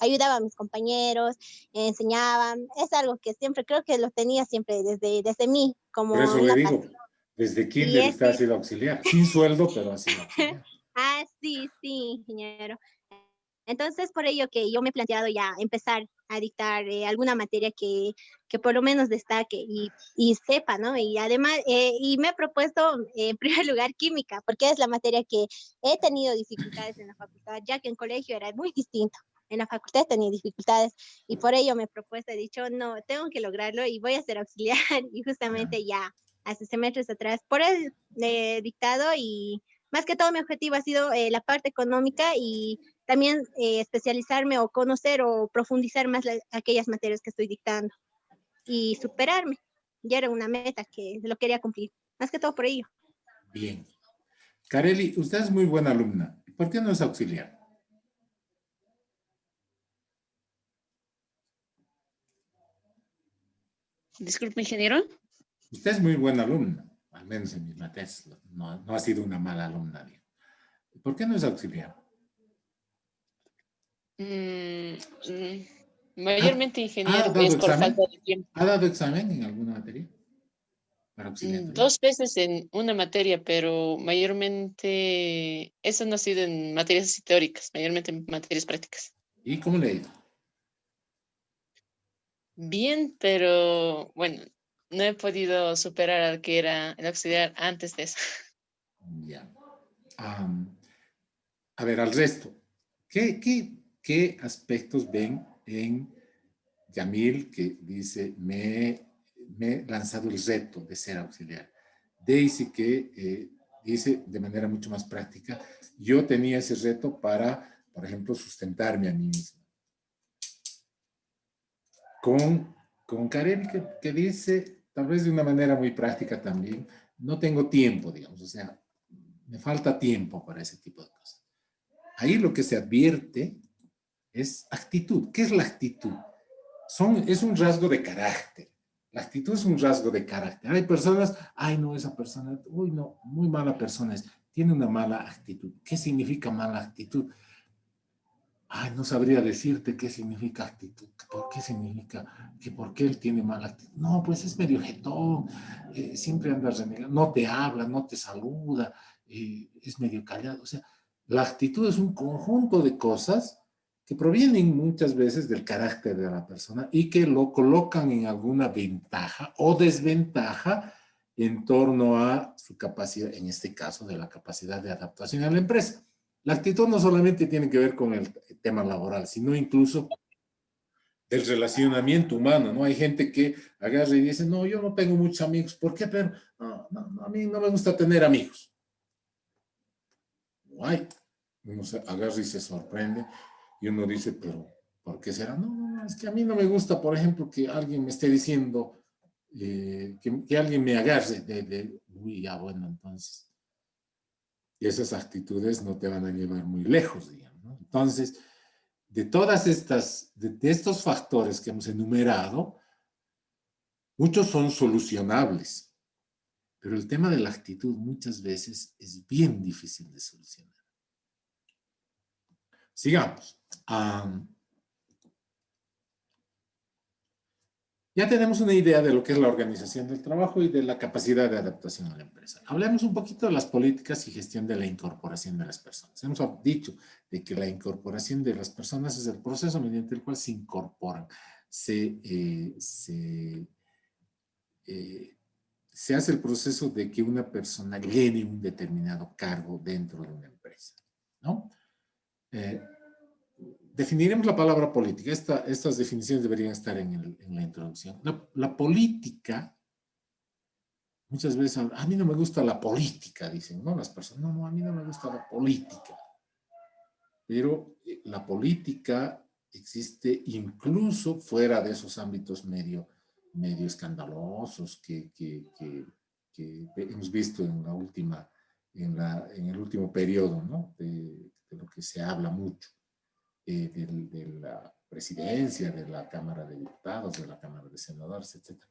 ayudaba a mis compañeros, enseñaba, es algo que siempre, creo que lo tenía siempre desde mí, Por como eso le una digo, pasión. desde Y kinder usted ha sido auxiliar, sin sueldo, pero ha sido auxiliar. sí, ingeniero. Entonces, por ello que yo me he planteado ya empezar a dictar alguna materia que por lo menos destaque y sepa, ¿no? Y además, y me he propuesto en primer lugar química, porque es la materia que he tenido dificultades en la facultad, ya que en colegio era muy distinto. En la facultad tenía dificultades y por ello me he propuesto, he dicho, no, tengo que lograrlo y voy a ser auxiliar y justamente ya hace semestres atrás por el dictado y más que todo mi objetivo ha sido la parte económica y también especializarme o conocer o profundizar más aquellas materias que estoy dictando y superarme. Ya era una meta que lo quería cumplir, más que todo por ello. Bien. Carely, usted es muy buena alumna. ¿Por qué no es auxiliar? Disculpe, ingeniero. Usted es muy buena alumna, al menos en mis materias. No ha sido una mala alumna. Digo. ¿Por qué no es auxiliar? Mm, ¿Ha, Mayormente, ha ingeniero, dado es por falta examen? de tiempo. ¿Ha dado examen en alguna materia para auxiliatura? 2 veces en una materia, pero mayormente eso no ha sido en materias así teóricas, mayormente en materias prácticas. ¿Y cómo le ha ido? Bien, pero bueno, no he podido superar al que era el auxiliar antes de eso. Ya. A ver, al resto. ¿Qué aspectos ven en Yamil que dice, me he lanzado el reto de ser auxiliar? Daisy que dice de manera mucho más práctica, yo tenía ese reto para, por ejemplo, sustentarme a mí mismo. Con Karen que dice, tal vez de una manera muy práctica también, no tengo tiempo, digamos, o sea, me falta tiempo para ese tipo de cosas. Ahí lo que se advierte es actitud. ¿Qué es la actitud? Es un rasgo de carácter. La actitud es un rasgo de carácter. Hay personas, ay no, esa persona, uy no, muy mala persona es, tiene una mala actitud. ¿Qué significa mala actitud? Ay, no sabría decirte qué significa actitud, por qué significa, que por qué él tiene mala actitud. No, pues es medio jetón, siempre anda renegando, no te habla, no te saluda, es medio callado. O sea, La actitud es un conjunto de cosas que provienen muchas veces del carácter de la persona y que lo colocan en alguna ventaja o desventaja en torno a su capacidad, en este caso, de la capacidad de adaptación a la empresa. La actitud no solamente tiene que ver con el tema laboral, sino incluso del relacionamiento humano, ¿no? Hay gente que agarra y dice, no, yo no tengo muchos amigos. ¿Por qué? Pero no, a mí no me gusta tener amigos. Guay. Uno se agarra y se sorprende y uno dice, pero ¿por qué será? No, es que a mí no me gusta, por ejemplo, que alguien me esté diciendo, que alguien me agarre uy, ya bueno, entonces. Y esas actitudes no te van a llevar muy lejos, digamos, ¿no? Entonces, de todas estas, de estos factores que hemos enumerado, muchos son solucionables, pero el tema de la actitud muchas veces es bien difícil de solucionar. Sigamos. Ya tenemos una idea de lo que es la organización del trabajo y de la capacidad de adaptación a la empresa. Hablemos un poquito de las políticas y gestión de la incorporación de las personas. Hemos dicho de que la incorporación de las personas es el proceso mediante el cual se incorporan, se hace el proceso de que una persona llene un determinado cargo dentro de una empresa, ¿no? Definiremos la palabra política. Estas definiciones deberían estar en la introducción. La política, muchas veces, a mí no me gusta la política, dicen, ¿no? Las personas, no, a mí no me gusta la política. Pero la política existe incluso fuera de esos ámbitos medio escandalosos que hemos visto en la última, en el último periodo, ¿no? De lo que se habla mucho. De la presidencia, de la Cámara de Diputados, de la Cámara de Senadores, etc.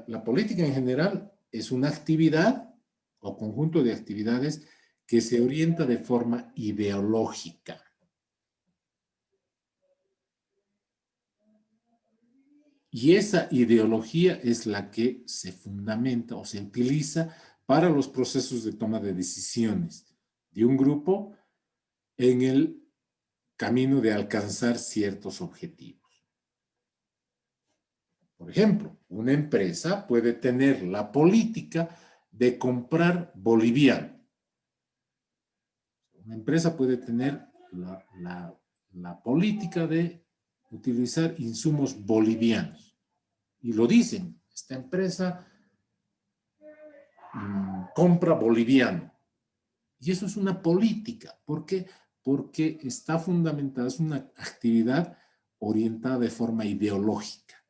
La política en general es una actividad o conjunto de actividades que se orienta de forma ideológica. Y esa ideología es la que se fundamenta o se utiliza para los procesos de toma de decisiones de un grupo en el camino de alcanzar ciertos objetivos. Por ejemplo, una empresa puede tener la política de comprar boliviano. Una empresa puede tener la política de utilizar insumos bolivianos. Y lo dicen, esta empresa compra boliviano. Y eso es una política. ¿Por qué? Porque está fundamentada, es una actividad orientada de forma ideológica.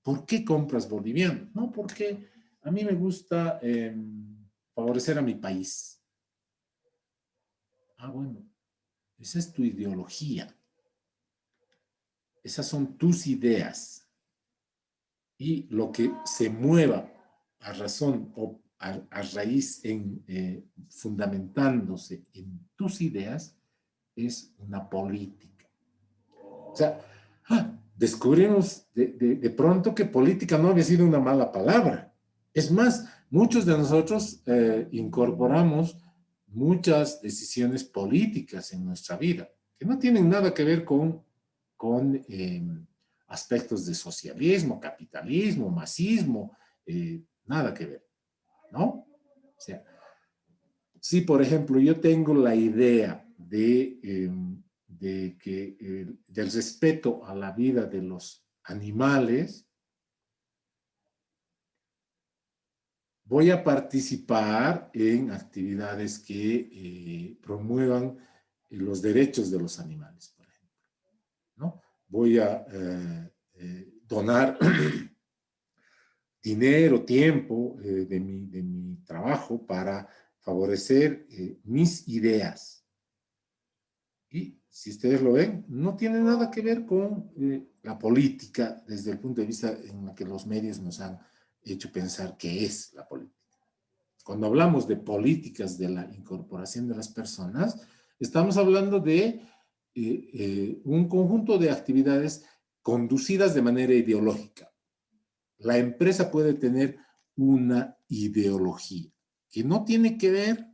¿Por qué compras boliviano? No, porque a mí me gusta favorecer a mi país. Ah, bueno, esa es tu ideología. Esas son tus ideas. Y lo que se mueva a razón o a raíz fundamentándose en tus ideas es una política. O sea, descubrimos de pronto que política no había sido una mala palabra. Es más, muchos de nosotros incorporamos muchas decisiones políticas en nuestra vida, que no tienen nada que ver con aspectos de socialismo, capitalismo, masismo, nada que ver, ¿no? O sea, si por ejemplo yo tengo la idea del respeto a la vida de los animales, voy a participar en actividades que promuevan los derechos de los animales, por ejemplo, ¿no? Voy a donar dinero, tiempo de mi trabajo para favorecer mis ideas. Y si ustedes lo ven, no tiene nada que ver con la política desde el punto de vista en el que los medios nos han hecho pensar qué es la política. Cuando hablamos de políticas de la incorporación de las personas, estamos hablando de un conjunto de actividades conducidas de manera ideológica. La empresa puede tener una ideología que no tiene que ver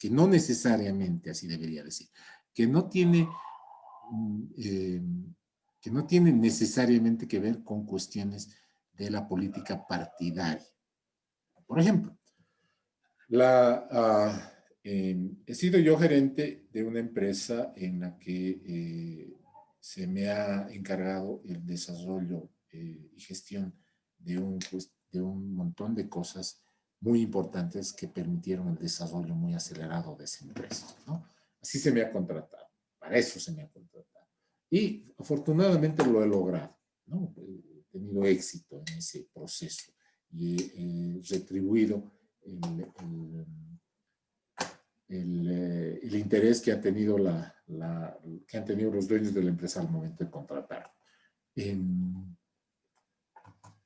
que no necesariamente, así debería decir, que no tiene necesariamente que ver con cuestiones de la política partidaria. Por ejemplo, he sido yo gerente de una empresa en la que se me ha encargado el desarrollo y gestión de un montón de cosas muy importantes que permitieron el desarrollo muy acelerado de esa empresa, ¿no? Así se me ha contratado, para eso se me ha contratado. Y afortunadamente lo he logrado, ¿no? He tenido éxito en ese proceso y he retribuido el interés que ha tenido que han tenido los dueños de la empresa al momento de contratar.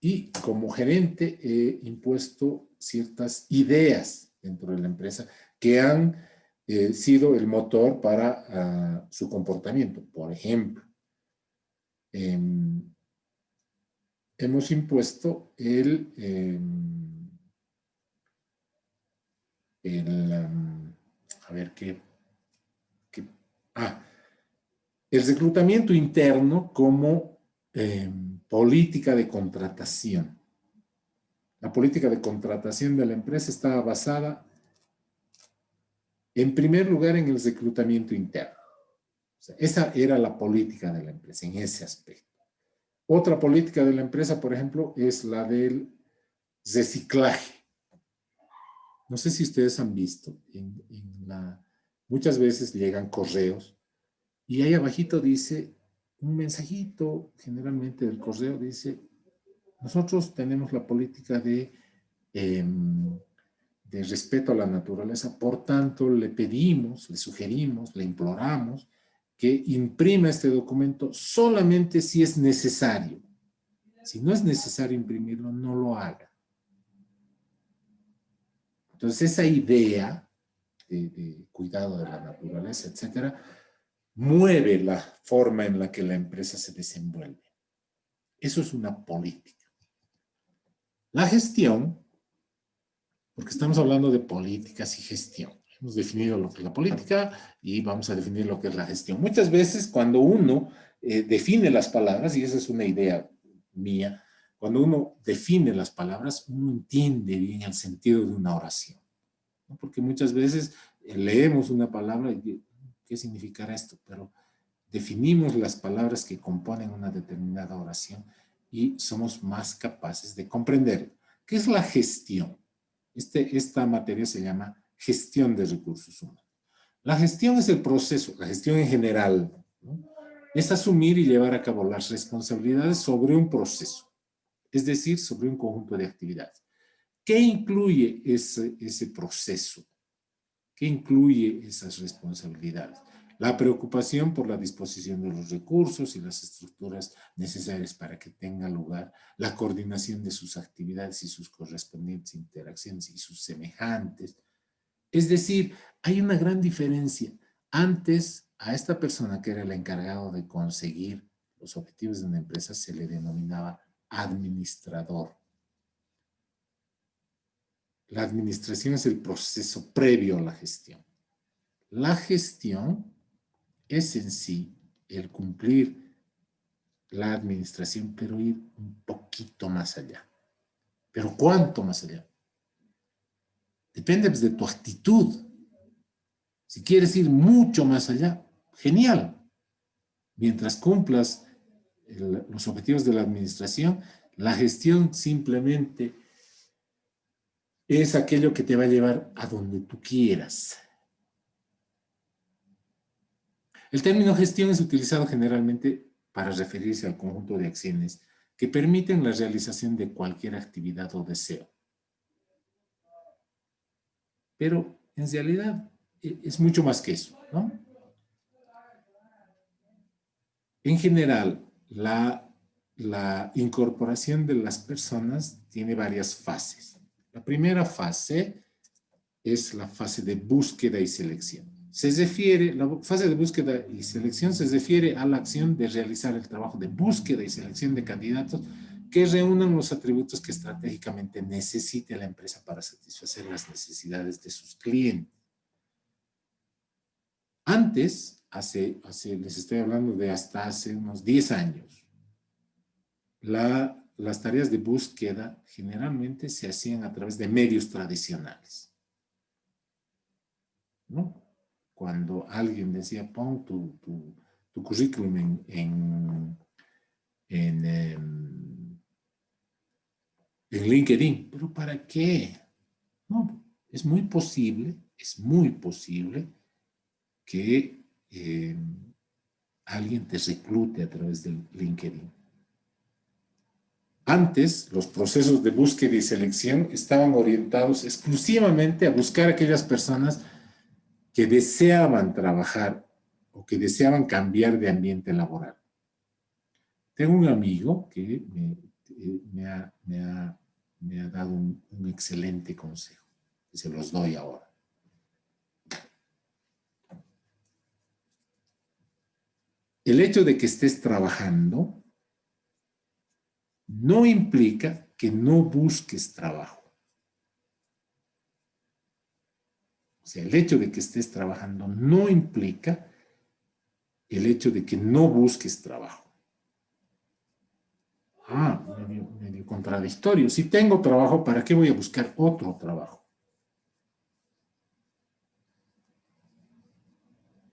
Y como gerente he impuesto ciertas ideas dentro de la empresa que han sido el motor para su comportamiento. Por ejemplo, hemos impuesto a ver el reclutamiento interno como política de contratación. La política de contratación de la empresa estaba basada, en primer lugar, en el reclutamiento interno. O sea, esa era la política de la empresa en ese aspecto. Otra política de la empresa, por ejemplo, es la del reciclaje. No sé si ustedes han visto, muchas veces llegan correos y ahí abajito dice un mensajito, generalmente del correo, dice: nosotros tenemos la política de respeto a la naturaleza, por tanto le pedimos, le sugerimos, le imploramos que imprima este documento solamente si es necesario. Si no es necesario imprimirlo, no lo haga. Entonces esa idea de cuidado de la naturaleza, etcétera, mueve la forma en la que la empresa se desenvuelve. Eso es una política. La gestión, porque estamos hablando de políticas y gestión. Hemos definido lo que es la política y vamos a definir lo que es la gestión. Muchas veces cuando uno define las palabras, y esa es una idea mía, cuando uno define las palabras, uno entiende bien el sentido de una oración, ¿no? Porque muchas veces leemos una palabra y ¿qué significará esto? Pero definimos las palabras que componen una determinada oración y somos más capaces de comprender. ¿Qué es la gestión? Esta materia se llama gestión de recursos humanos. La gestión es el proceso, la gestión en general, ¿no? Es asumir y llevar a cabo las responsabilidades sobre un proceso, es decir, sobre un conjunto de actividades. ¿Qué incluye ese proceso? ¿Qué incluye esas responsabilidades? La preocupación por la disposición de los recursos y las estructuras necesarias para que tenga lugar la coordinación de sus actividades y sus correspondientes interacciones y sus semejantes. Es decir, hay una gran diferencia. Antes, a esta persona que era el encargado de conseguir los objetivos de una empresa se le denominaba administrador. La administración es el proceso previo a la gestión. La gestión es en sí el cumplir la administración, pero ir un poquito más allá. ¿Pero cuánto más allá? Depende pues, de tu actitud. Si quieres ir mucho más allá, genial. Mientras cumplas los objetivos de la administración, la gestión simplemente es aquello que te va a llevar a donde tú quieras. El término gestión es utilizado generalmente para referirse al conjunto de acciones que permiten la realización de cualquier actividad o deseo. Pero en realidad es mucho más que eso, ¿no? En general, la incorporación de las personas tiene varias fases. La primera fase es la fase de búsqueda y selección. La fase de búsqueda y selección se refiere a la acción de realizar el trabajo de búsqueda y selección de candidatos que reúnan los atributos que estratégicamente necesite la empresa para satisfacer las necesidades de sus clientes. Antes, les estoy hablando de hasta hace unos 10 años, las tareas de búsqueda generalmente se hacían a través de medios tradicionales, ¿no? Cuando alguien decía, pon tu currículum en LinkedIn, ¿pero para qué? No, es muy posible que alguien te reclute a través del LinkedIn. Antes, los procesos de búsqueda y selección estaban orientados exclusivamente a buscar a aquellas personas que deseaban trabajar o que deseaban cambiar de ambiente laboral. Tengo un amigo que me ha dado un excelente consejo, que se los doy ahora. El hecho de que estés trabajando no implica que no busques trabajo. O sea, el hecho de que estés trabajando no implica el hecho de que no busques trabajo. Medio contradictorio. Si tengo trabajo, ¿para qué voy a buscar otro trabajo?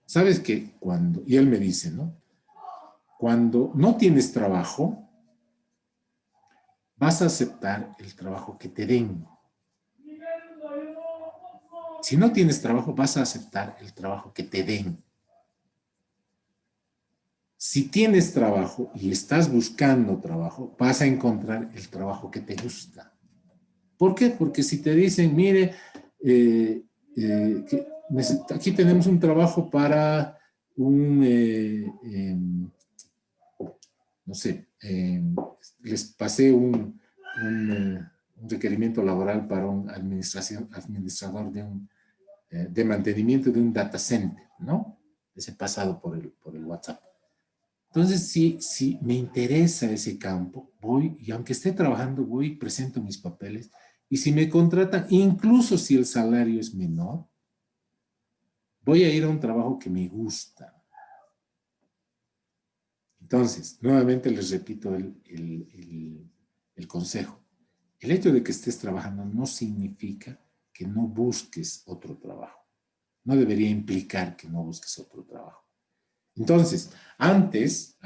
¿Sabes qué? Y él me dice, ¿no? Cuando no tienes trabajo, vas a aceptar el trabajo que te den. Si no tienes trabajo, vas a aceptar el trabajo que te den. Si tienes trabajo y estás buscando trabajo, vas a encontrar el trabajo que te gusta. ¿Por qué? Porque si te dicen, mire, aquí tenemos un trabajo para no sé, les pasé un requerimiento laboral para un administrador de mantenimiento de un data center, ¿no? Ese pasado por el WhatsApp. Entonces, si me interesa ese campo, voy, y aunque esté trabajando, voy y presento mis papeles, y si me contratan, incluso si el salario es menor, voy a ir a un trabajo que me gusta. Entonces, nuevamente les repito el consejo. El hecho de que estés trabajando no significa que no busques otro trabajo. No debería implicar que no busques otro trabajo. Entonces, antes,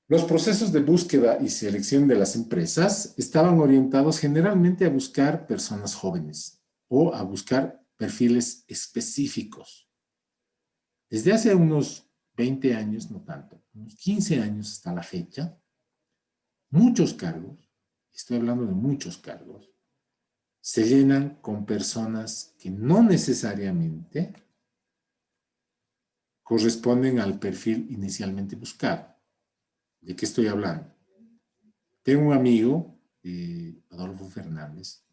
los procesos de búsqueda y selección de las empresas estaban orientados generalmente a buscar personas jóvenes o a buscar perfiles específicos. Desde hace unos 20 años, no tanto, unos 15 años hasta la fecha, muchos cargos, estoy hablando de muchos cargos, se llenan con personas que no necesariamente corresponden al perfil inicialmente buscado. ¿De qué estoy hablando? Tengo un amigo, Adolfo Fernández,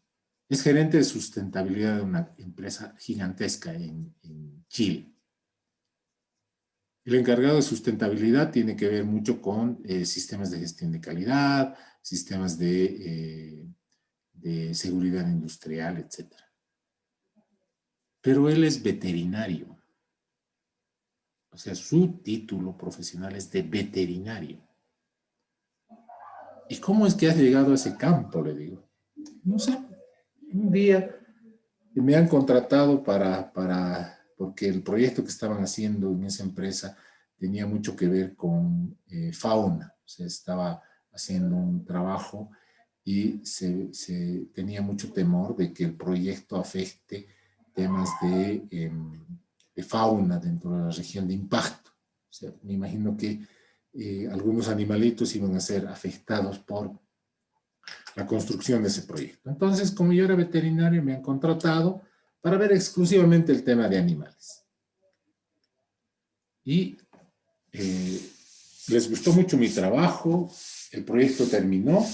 es gerente de sustentabilidad de una empresa gigantesca en Chile. El encargado de sustentabilidad tiene que ver mucho con sistemas de gestión de calidad, sistemas de seguridad industrial, etc. Pero él es veterinario. O sea, su título profesional es de veterinario. ¿Y cómo es que has llegado a ese campo? Le digo. No sé. Un día me han contratado porque el proyecto que estaban haciendo en esa empresa tenía mucho que ver con fauna. O sea, estaba haciendo un trabajo y tenía mucho temor de que el proyecto afecte temas de fauna dentro de la región de impacto. O sea, me imagino que algunos animalitos iban a ser afectados por la construcción de ese proyecto. Entonces, como yo era veterinario, me han contratado para ver exclusivamente el tema de animales. Y les gustó mucho mi trabajo, el proyecto terminó,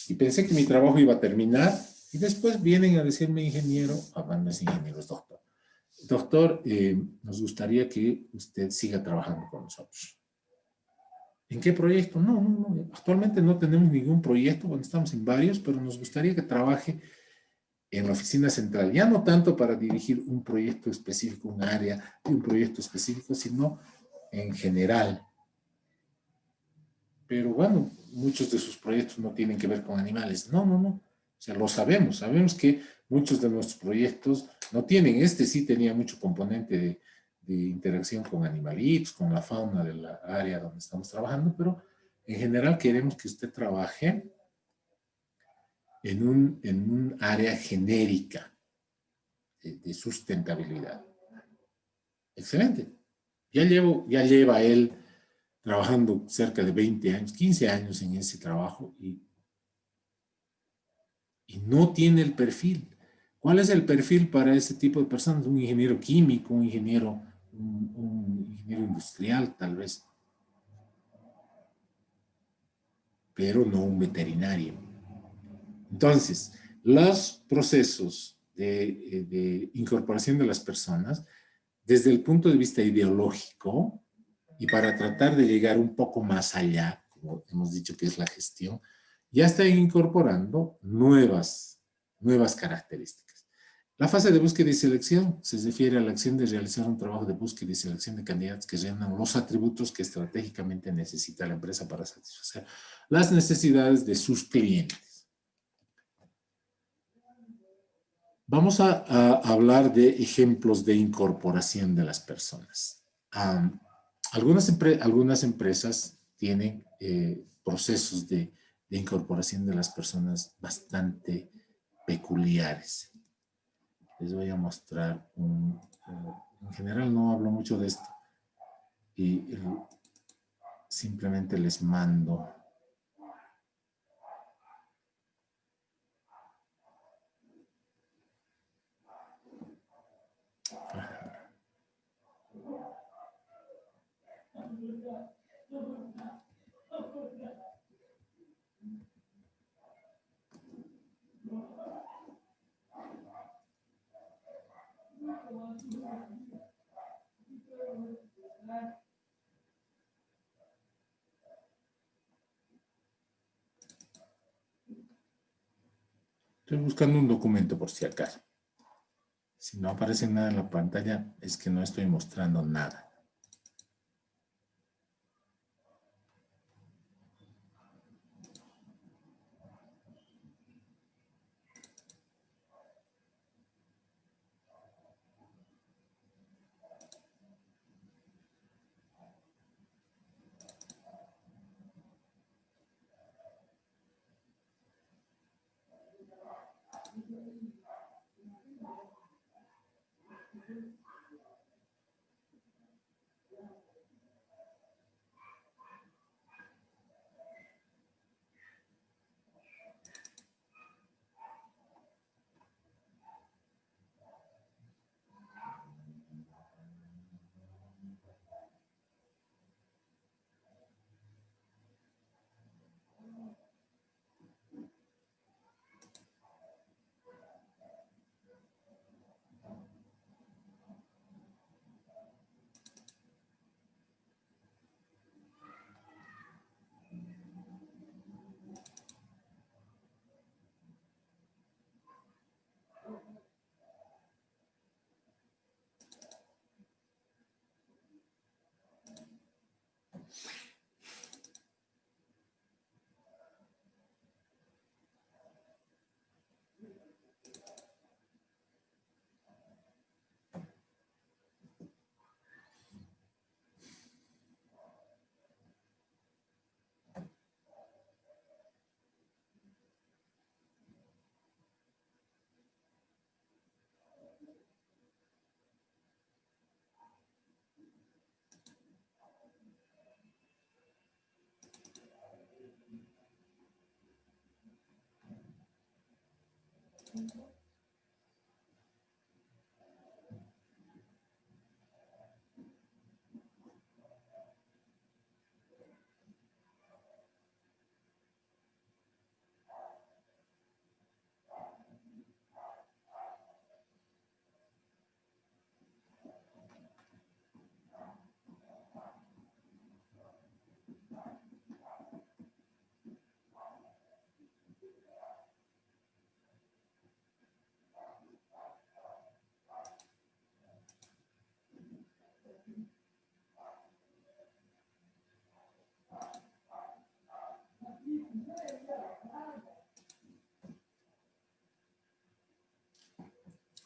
y pensé que mi trabajo iba a terminar, y después vienen a decirme, ingeniero, no es ingeniero, es doctor. Doctor, nos gustaría que usted siga trabajando con nosotros. ¿En qué proyecto? No. Actualmente no tenemos ningún proyecto, bueno, estamos en varios, pero nos gustaría que trabaje en la oficina central, ya no tanto para dirigir un proyecto específico, un área de un proyecto específico, sino en general. Pero bueno, muchos de sus proyectos no tienen que ver con animales. No, no, no. O sea, lo sabemos. Sabemos que muchos de nuestros proyectos no tienen. Este sí tenía mucho componente de interacción con animalitos, con la fauna de la área donde estamos trabajando, pero en general queremos que usted trabaje en un área genérica de sustentabilidad. Excelente. Ya lleva él trabajando cerca de 20 años, 15 años en ese trabajo y no tiene el perfil. ¿Cuál es el perfil para ese tipo de personas? Un ingeniero químico, un ingeniero industrial, tal vez, pero no un veterinario. Entonces, los procesos de incorporación de las personas, desde el punto de vista ideológico, y para tratar de llegar un poco más allá, como hemos dicho que es la gestión, ya están incorporando nuevas características. La fase de búsqueda y selección se refiere a la acción de realizar un trabajo de búsqueda y selección de candidatos que reúnan los atributos que estratégicamente necesita la empresa para satisfacer las necesidades de sus clientes. Vamos a hablar de ejemplos de incorporación de las personas. Algunas empresas tienen procesos de incorporación de las personas bastante peculiares. Les voy a mostrar en general no hablo mucho de esto y simplemente les mando. Estoy buscando un documento por si acaso. Si no aparece nada en la pantalla, es que no estoy mostrando nada.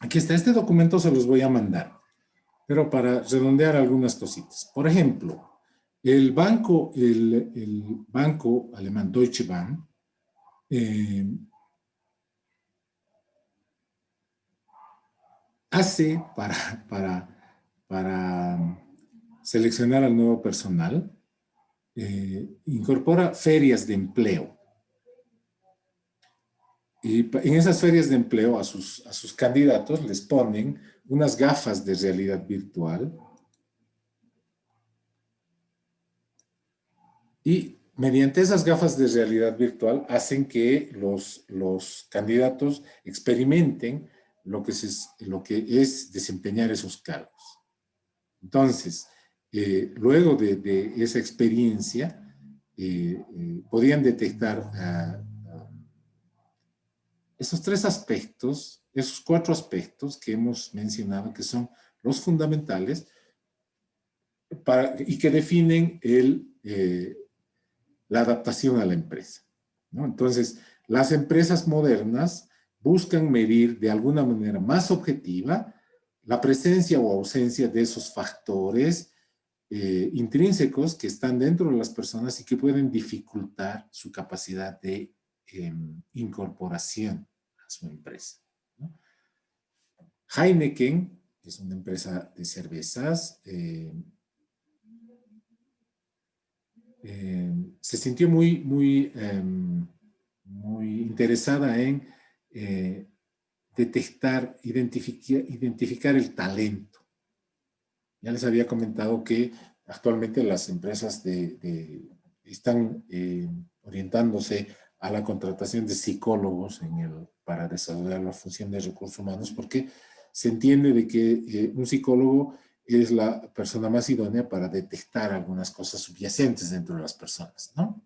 Aquí está, este documento se los voy a mandar, pero para redondear algunas cositas. Por ejemplo, el banco alemán Deutsche Bank hace para seleccionar al nuevo personal, incorpora ferias de empleo. Y en esas ferias de empleo a sus candidatos les ponen unas gafas de realidad virtual y mediante esas gafas de realidad virtual hacen que los candidatos experimenten lo que es desempeñar esos cargos. Entonces, luego de esa experiencia, podían detectar esos tres aspectos, esos 4 aspectos que hemos mencionado, que son los fundamentales y que definen la adaptación a la empresa, ¿no? Entonces, las empresas modernas buscan medir de alguna manera más objetiva la presencia o ausencia de esos factores intrínsecos que están dentro de las personas y que pueden dificultar su capacidad de incorporación a su empresa, ¿no? Heineken es una empresa de cervezas, se sintió muy interesada en detectar, identificar el talento. Ya les había comentado que actualmente las empresas están orientándose a la contratación de psicólogos para desarrollar la función de recursos humanos, porque se entiende de que un psicólogo es la persona más idónea para detectar algunas cosas subyacentes dentro de las personas, ¿no?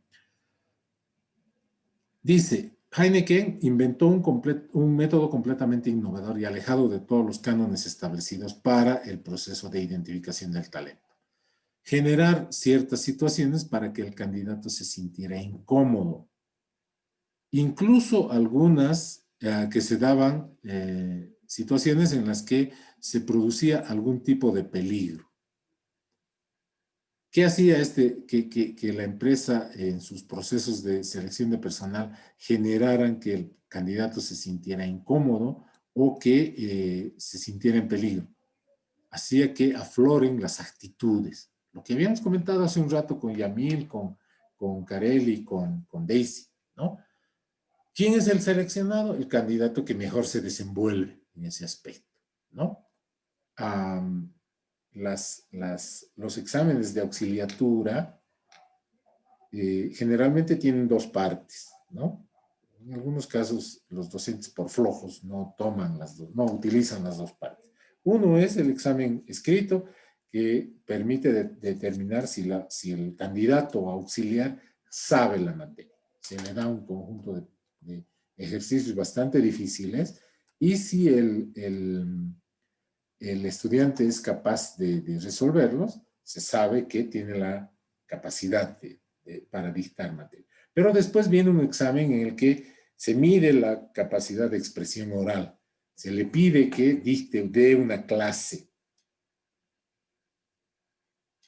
Dice, Heineken inventó un método completamente innovador y alejado de todos los cánones establecidos para el proceso de identificación del talento. Generar ciertas situaciones para que el candidato se sintiera incómodo. Incluso algunas que se daban situaciones en las que se producía algún tipo de peligro. ¿Qué hacía que la empresa en sus procesos de selección de personal generaran que el candidato se sintiera incómodo o que se sintiera en peligro? Hacía que afloren las actitudes. Lo que habíamos comentado hace un rato con Yamil, con Carelli, con Daisy, ¿no? ¿Quién es el seleccionado? El candidato que mejor se desenvuelve en ese aspecto, ¿no? Los exámenes de auxiliatura generalmente tienen 2 partes, ¿no? En algunos casos los docentes por flojos no utilizan las 2 partes. Uno es el examen escrito que permite determinar si el candidato auxiliar sabe la materia. Se le da un conjunto de ejercicios bastante difíciles y si el estudiante es capaz de resolverlos, se sabe que tiene la capacidad para dictar materia. Pero después viene un examen en el que se mide la capacidad de expresión oral. Se le pide que dé una clase.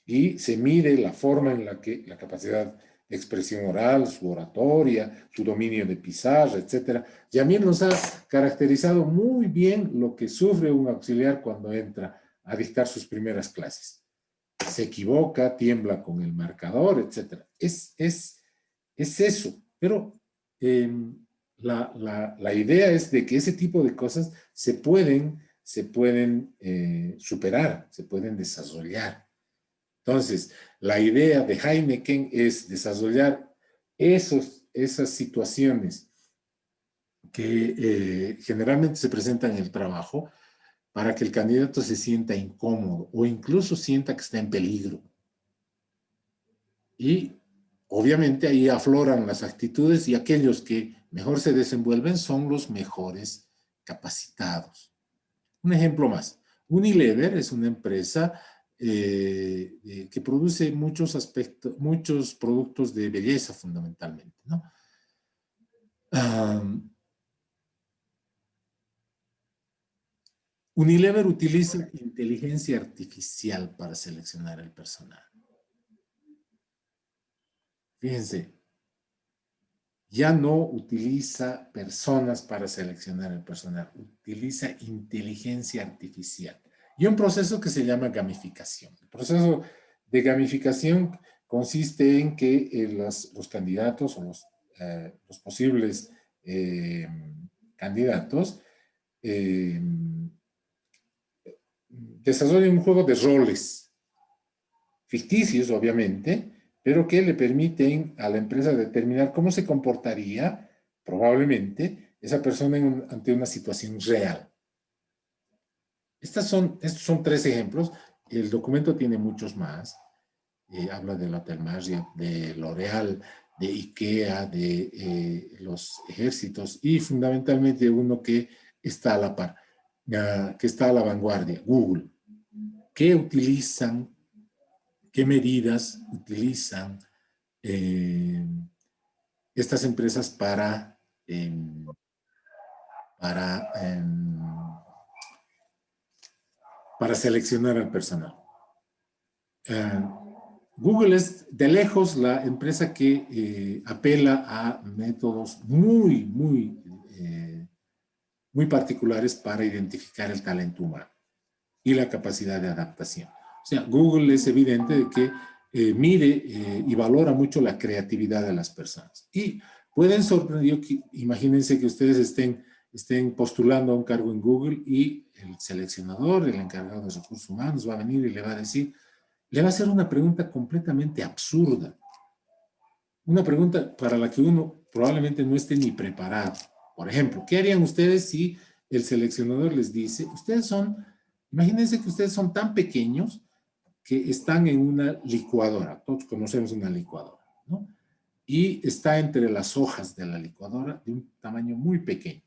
Y se mide la forma en la que la capacidad de expresión oral, su oratoria, su dominio de pizarra, etc. Yamil nos ha caracterizado muy bien lo que sufre un auxiliar cuando entra a dictar sus primeras clases. Se equivoca, tiembla con el marcador, etc. Es eso, pero la idea es de que ese tipo de cosas se pueden superar, se pueden desarrollar. Entonces, la idea de Heineken es desarrollar esas situaciones que generalmente se presentan en el trabajo para que el candidato se sienta incómodo o incluso sienta que está en peligro. Y obviamente ahí afloran las actitudes y aquellos que mejor se desenvuelven son los mejores capacitados. Un ejemplo más. Unilever es una empresa que produce muchos productos de belleza fundamentalmente, ¿no? Unilever utiliza inteligencia artificial para seleccionar el personal. Fíjense, ya no utiliza personas para seleccionar el personal, utiliza inteligencia artificial. Y un proceso que se llama gamificación. El proceso de gamificación consiste en que los candidatos o los posibles candidatos desarrollen un juego de roles, ficticios obviamente, pero que le permiten a la empresa determinar cómo se comportaría probablemente esa persona ante una situación real. Estos son 3 ejemplos. El documento tiene muchos más. Habla de la Telmagia, de L'Oreal, de IKEA, de los ejércitos y fundamentalmente uno que está a la par, que está a la vanguardia, Google. ¿Qué utilizan? ¿Qué medidas utilizan estas empresas para seleccionar al personal? Google es de lejos la empresa que apela a métodos muy particulares para identificar el talento humano y la capacidad de adaptación. O sea, Google es evidente de que mide y valora mucho la creatividad de las personas. Y pueden sorprender, imagínense que ustedes estén postulando a un cargo en Google y el seleccionador, el encargado de recursos humanos, va a venir y le va a decir, le va a hacer una pregunta completamente absurda. Una pregunta para la que uno probablemente no esté ni preparado. Por ejemplo, ¿qué harían ustedes si el seleccionador les dice, imagínense que ustedes son tan pequeños que están en una licuadora, todos conocemos una licuadora, ¿no? Y está entre las hojas de la licuadora de un tamaño muy pequeño,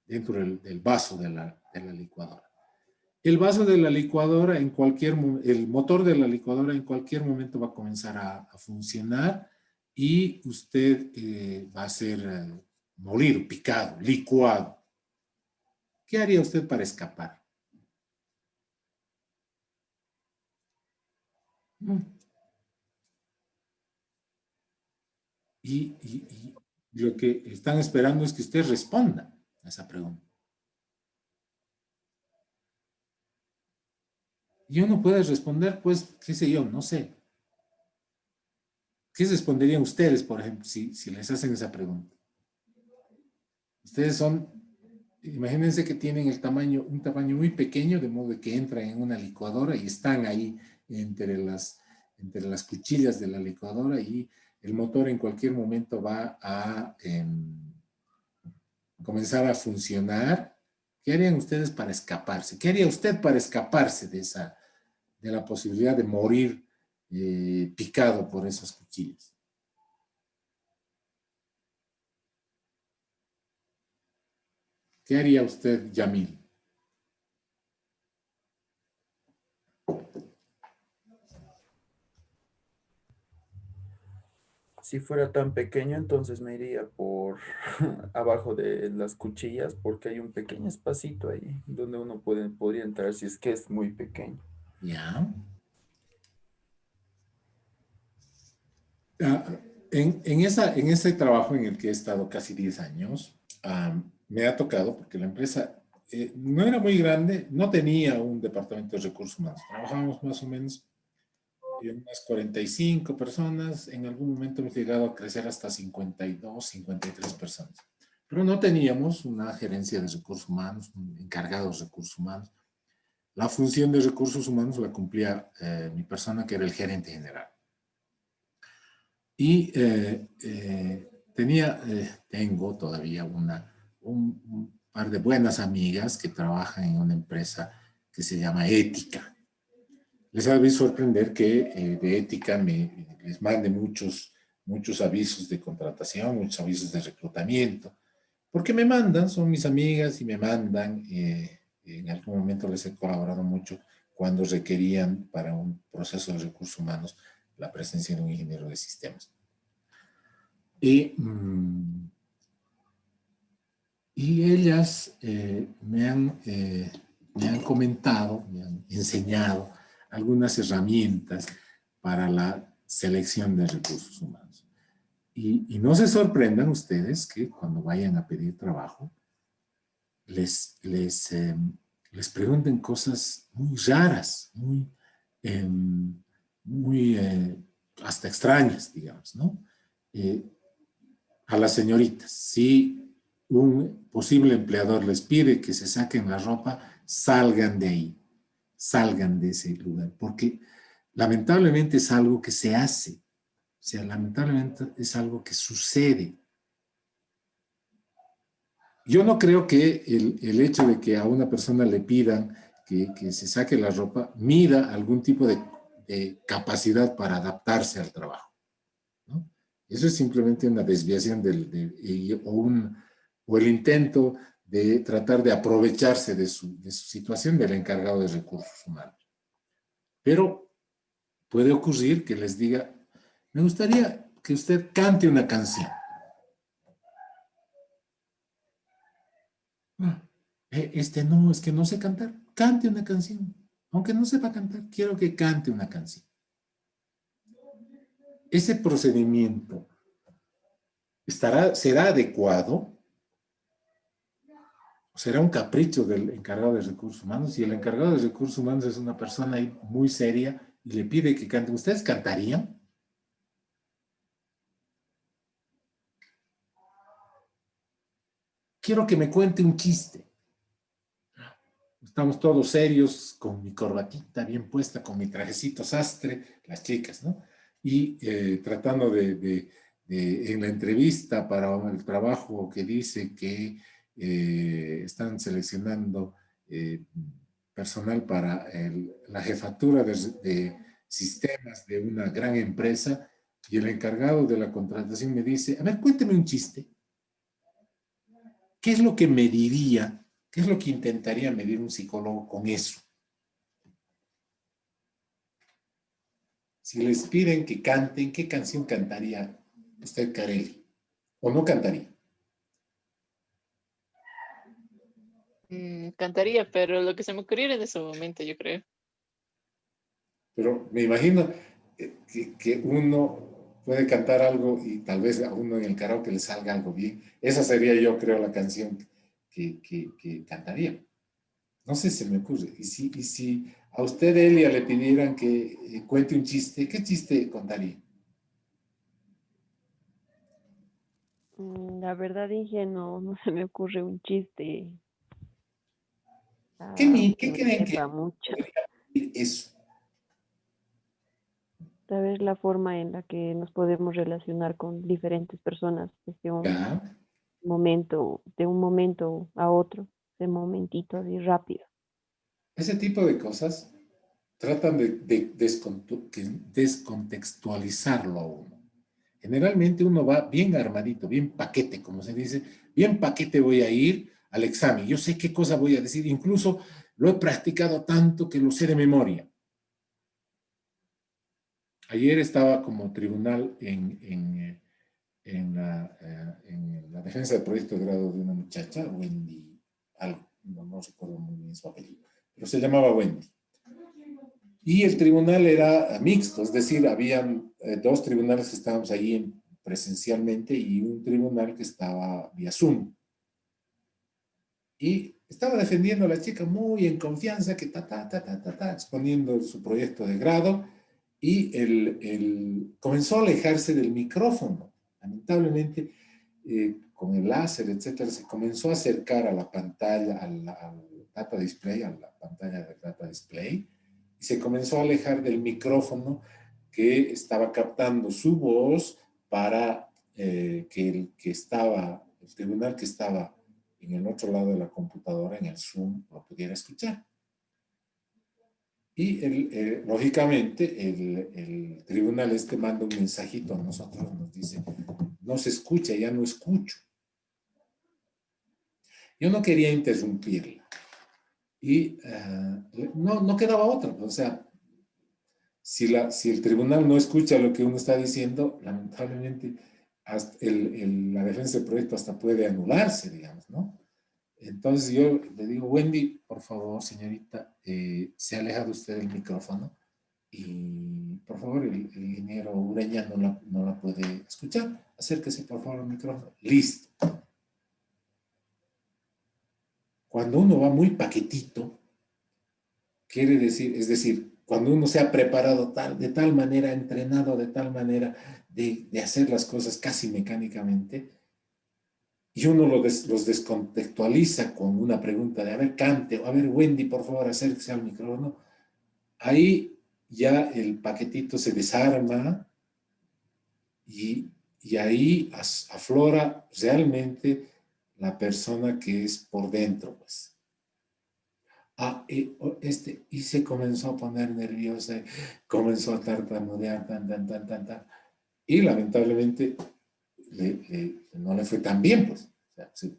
dentro del vaso de la licuadora. El vaso de la licuadora, el motor de la licuadora en cualquier momento va a comenzar a funcionar y usted va a ser morir, picado, licuado. ¿Qué haría usted para escapar? Y lo que están esperando es que usted responda a esa pregunta. Y uno puede responder, pues, qué sé yo, no sé. ¿Qué responderían ustedes, por ejemplo, si les hacen esa pregunta? Ustedes imagínense que tienen un tamaño muy pequeño, de modo que entran en una licuadora y están ahí entre las cuchillas de la licuadora y el motor en cualquier momento va a comenzar a funcionar. ¿Qué harían ustedes para escaparse? ¿Qué haría usted para escaparse de la posibilidad de morir picado por esas cuchillas? ¿Qué haría usted, Yamil? Si fuera tan pequeño, entonces me iría por abajo de las cuchillas porque hay un pequeño espacito ahí donde uno podría entrar si es que es muy pequeño. Ya. En ese trabajo en el que he estado casi 10 años, me ha tocado, porque la empresa no era muy grande, no tenía un departamento de recursos humanos. Trabajábamos más o menos en unas 45 personas. En algún momento hemos llegado a crecer hasta 52, 53 personas. Pero no teníamos una gerencia de recursos humanos, un encargado de recursos humanos. La función de recursos humanos la cumplía mi persona, que era el gerente general. Y tengo todavía un par de buenas amigas que trabajan en una empresa que se llama Ética. Les ha de sorprender que de Ética les mande muchos avisos de contratación, muchos avisos de reclutamiento, porque me mandan, son mis amigas y me mandan, en algún momento les he colaborado mucho cuando requerían para un proceso de recursos humanos la presencia de un ingeniero de sistemas. Y ellas me han me han comentado, me han enseñado algunas herramientas para la selección de recursos humanos. Y no se sorprendan ustedes que cuando vayan a pedir trabajo, les pregunten cosas muy raras, hasta extrañas, digamos, ¿no? A las señoritas, si un posible empleador les pide que se saquen la ropa, salgan de ahí, salgan de ese lugar, porque lamentablemente es algo que se hace, o sea, lamentablemente es algo que sucede. Yo no creo que el hecho de que a una persona le pidan que se saque la ropa mida algún tipo de capacidad para adaptarse al trabajo, ¿no? Eso es simplemente una desviación o el intento de tratar de aprovecharse de su situación del encargado de recursos humanos. Pero puede ocurrir que les diga, me gustaría que usted cante una canción. No, es que no sé cantar. Cante una canción. Aunque no sepa cantar, quiero que cante una canción. Ese procedimiento será adecuado, o será un capricho del encargado de recursos humanos. Si el encargado de recursos humanos es una persona muy seria y le pide que cante, ¿ustedes cantarían? Quiero que me cuente un chiste. Estamos todos serios, con mi corbatita bien puesta, con mi trajecito sastre, las chicas, ¿no? Y tratando en la entrevista para el trabajo que dice que están seleccionando personal para la jefatura de sistemas de una gran empresa, y el encargado de la contratación me dice, a ver, cuénteme un chiste. ¿Qué es lo que mediría? ¿Qué es lo que intentaría medir un psicólogo con eso? Si les piden que canten, ¿qué canción cantaría usted, Carelli? ¿O no cantaría? Cantaría, pero lo que se me ocurriera en ese momento, yo creo. Pero me imagino que uno puede cantar algo y tal vez a uno en el karaoke le salga algo bien. Esa sería, yo creo, la canción que cantaría. No sé, se me ocurre. Y si a usted, Elia, le pidieran que cuente un chiste, ¿qué chiste contaría? La verdad, Inge, no se me ocurre un chiste ¿Qué que me creen que sepa mucho. podría decir eso? Tal vez la forma en la que nos podemos relacionar con diferentes personas desde ¿Ya? de un momento a otro, de momentito así rápido. Ese tipo de cosas tratan de descontextualizarlo a uno. Generalmente uno va bien armadito, bien paquete, como se dice, bien paquete voy a ir al examen. Yo sé qué cosa voy a decir, incluso lo he practicado tanto que lo sé de memoria. Ayer estaba como tribunal en la defensa del proyecto de grado de una muchacha, Wendy, algo, no recuerdo muy bien su apellido, pero se llamaba Wendy. Y el tribunal era mixto, es decir, habían dos tribunales que estábamos allí presencialmente y un tribunal que estaba vía Zoom. Y estaba defendiendo a la chica muy en confianza, que exponiendo su proyecto de grado, y comenzó a alejarse del micrófono. Lamentablemente, con el láser, etcétera, se comenzó a acercar a la pantalla, al data display, a la pantalla del data display, y se comenzó a alejar del micrófono que estaba captando su voz para que el tribunal que estaba en el otro lado de la computadora, en el Zoom, lo pudiera escuchar. Y lógicamente el tribunal manda un mensajito a nosotros, nos dice, no se escucha, ya no escucho. Yo no quería interrumpirla. Y no quedaba otra. O sea, si el tribunal no escucha lo que uno está diciendo, lamentablemente la defensa del proyecto hasta puede anularse, digamos, ¿no? Entonces yo le digo, Wendy, por por favor, señorita, se ha alejado usted del micrófono y, por favor, el ingeniero Ureña no la puede escuchar. Acérquese, por favor, al micrófono. Listo. Cuando uno va muy paquetito, quiere decir, es decir, cuando uno se ha preparado de tal manera, entrenado de tal manera de hacer las cosas casi mecánicamente, y uno los descontextualiza con una pregunta de, a ver, Cante, o a ver, Wendy, por favor, acérquese al micrófono, ahí ya el paquetito se desarma y ahí aflora realmente la persona que es por dentro, pues. Y se comenzó a poner nerviosa, comenzó a tartamudear, tan. Y lamentablemente no le fue tan bien, pues.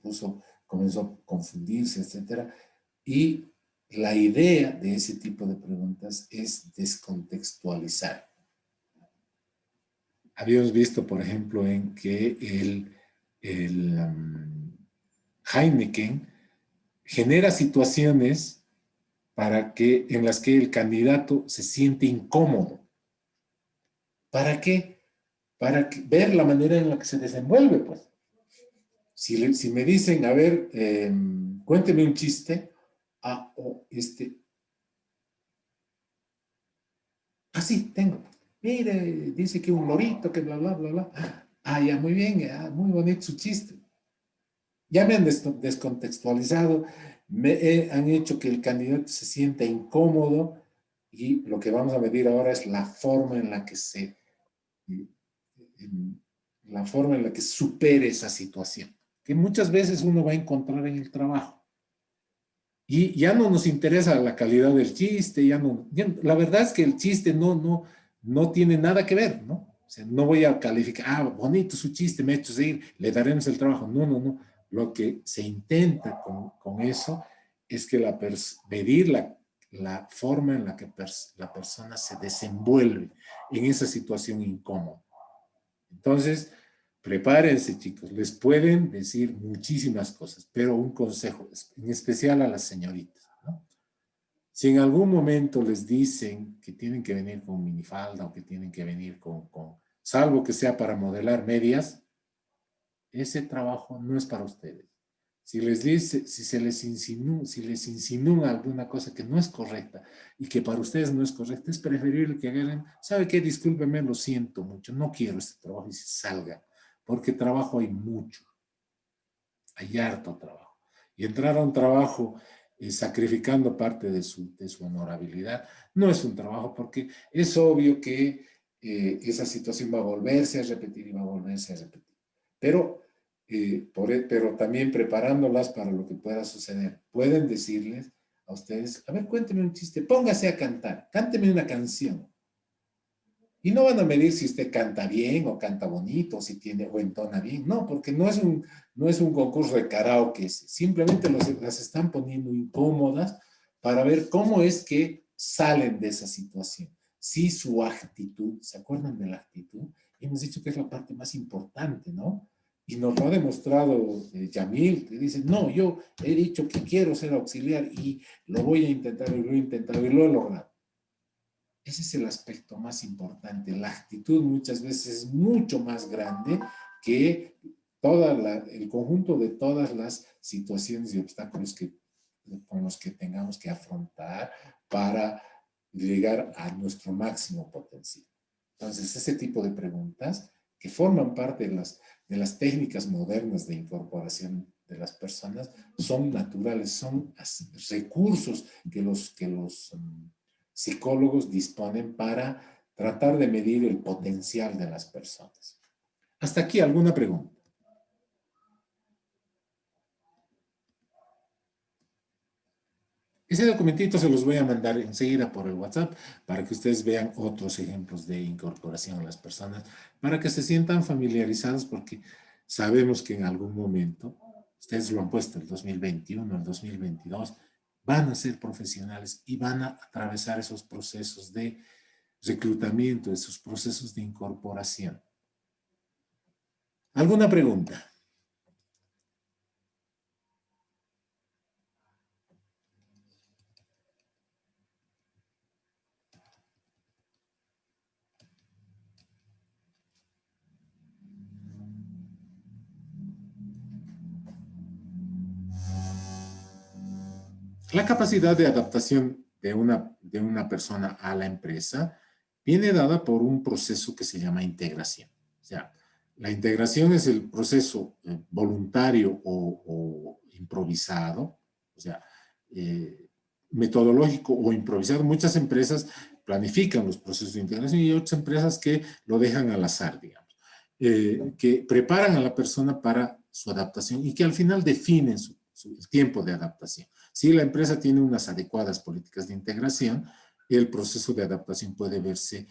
O sea, comenzó a confundirse, etcétera. Y la idea de ese tipo de preguntas es descontextualizar. Habíamos visto, por ejemplo, en que Heineken genera situaciones en las que el candidato se siente incómodo. ¿Para qué? Para ver la manera en la que se desenvuelve, pues. Si me dicen, a ver, cuénteme un chiste, sí, tengo. Mire, dice que un lorito, que bla, bla, bla, bla. Ya, muy bien, muy bonito su chiste. Ya me han descontextualizado, han hecho que el candidato se sienta incómodo y lo que vamos a medir ahora es la forma en la que supere esa situación, que muchas veces uno va a encontrar en el trabajo. Y ya no nos interesa la calidad del chiste, la verdad es que el chiste no tiene nada que ver, ¿no? O sea, no voy a calificar, bonito su chiste, me ha hecho seguir, le daremos el trabajo. No. Lo que se intenta con eso es que medir la forma en la que la persona se desenvuelve en esa situación incómoda. Entonces, prepárense, chicos, les pueden decir muchísimas cosas, pero un consejo, en especial a las señoritas, ¿no? Si en algún momento les dicen que tienen que venir con minifalda o que tienen que venir salvo que sea para modelar medias, ese trabajo no es para ustedes. Si les insinúa alguna cosa que no es correcta y que para ustedes no es correcta, es preferible que hagan, ¿sabe qué? Discúlpeme, lo siento mucho, no quiero este trabajo y se salga, porque trabajo hay mucho, hay harto trabajo. Y entrar a un trabajo sacrificando parte de su honorabilidad no es un trabajo, porque es obvio que esa situación va a volverse a repetir y va a volverse a repetir. Pero también preparándolas para lo que pueda suceder. Pueden decirles a ustedes, a ver, cuénteme un chiste, póngase a cantar, cánteme una canción. Y no van a medir si usted canta bien o canta bonito, o entona bien. No, porque no es un concurso de karaoke. Simplemente las están poniendo incómodas para ver cómo es que salen de esa situación. Si su actitud, ¿se acuerdan de la actitud? Hemos dicho que es la parte más importante, ¿no? Y nos lo ha demostrado Yamil, que dice, no, yo he dicho que quiero ser auxiliar y lo voy a intentar y lo he intentado y lo he logrado. Ese es el aspecto más importante. La actitud muchas veces es mucho más grande que el conjunto de todas las situaciones y obstáculos con los que tengamos que afrontar para llegar a nuestro máximo potencial. Entonces, ese tipo de preguntas que forman parte de las técnicas modernas de incorporación de las personas son naturales, son recursos que los psicólogos disponen para tratar de medir el potencial de las personas. Hasta aquí, ¿alguna pregunta? Ese documentito se los voy a mandar enseguida por el WhatsApp para que ustedes vean otros ejemplos de incorporación a las personas, para que se sientan familiarizados, porque sabemos que en algún momento, ustedes lo han puesto el 2021, el 2022, van a ser profesionales y van a atravesar esos procesos de reclutamiento, esos procesos de incorporación. ¿Alguna pregunta? La capacidad de adaptación de una persona a la empresa viene dada por un proceso que se llama integración. O sea, la integración es el proceso voluntario o improvisado, o sea, metodológico o improvisado. Muchas empresas planifican los procesos de integración y hay otras empresas que lo dejan al azar, digamos, que preparan a la persona para su adaptación y que al final definen el tiempo de adaptación. Si la empresa tiene unas adecuadas políticas de integración, el proceso de adaptación puede verse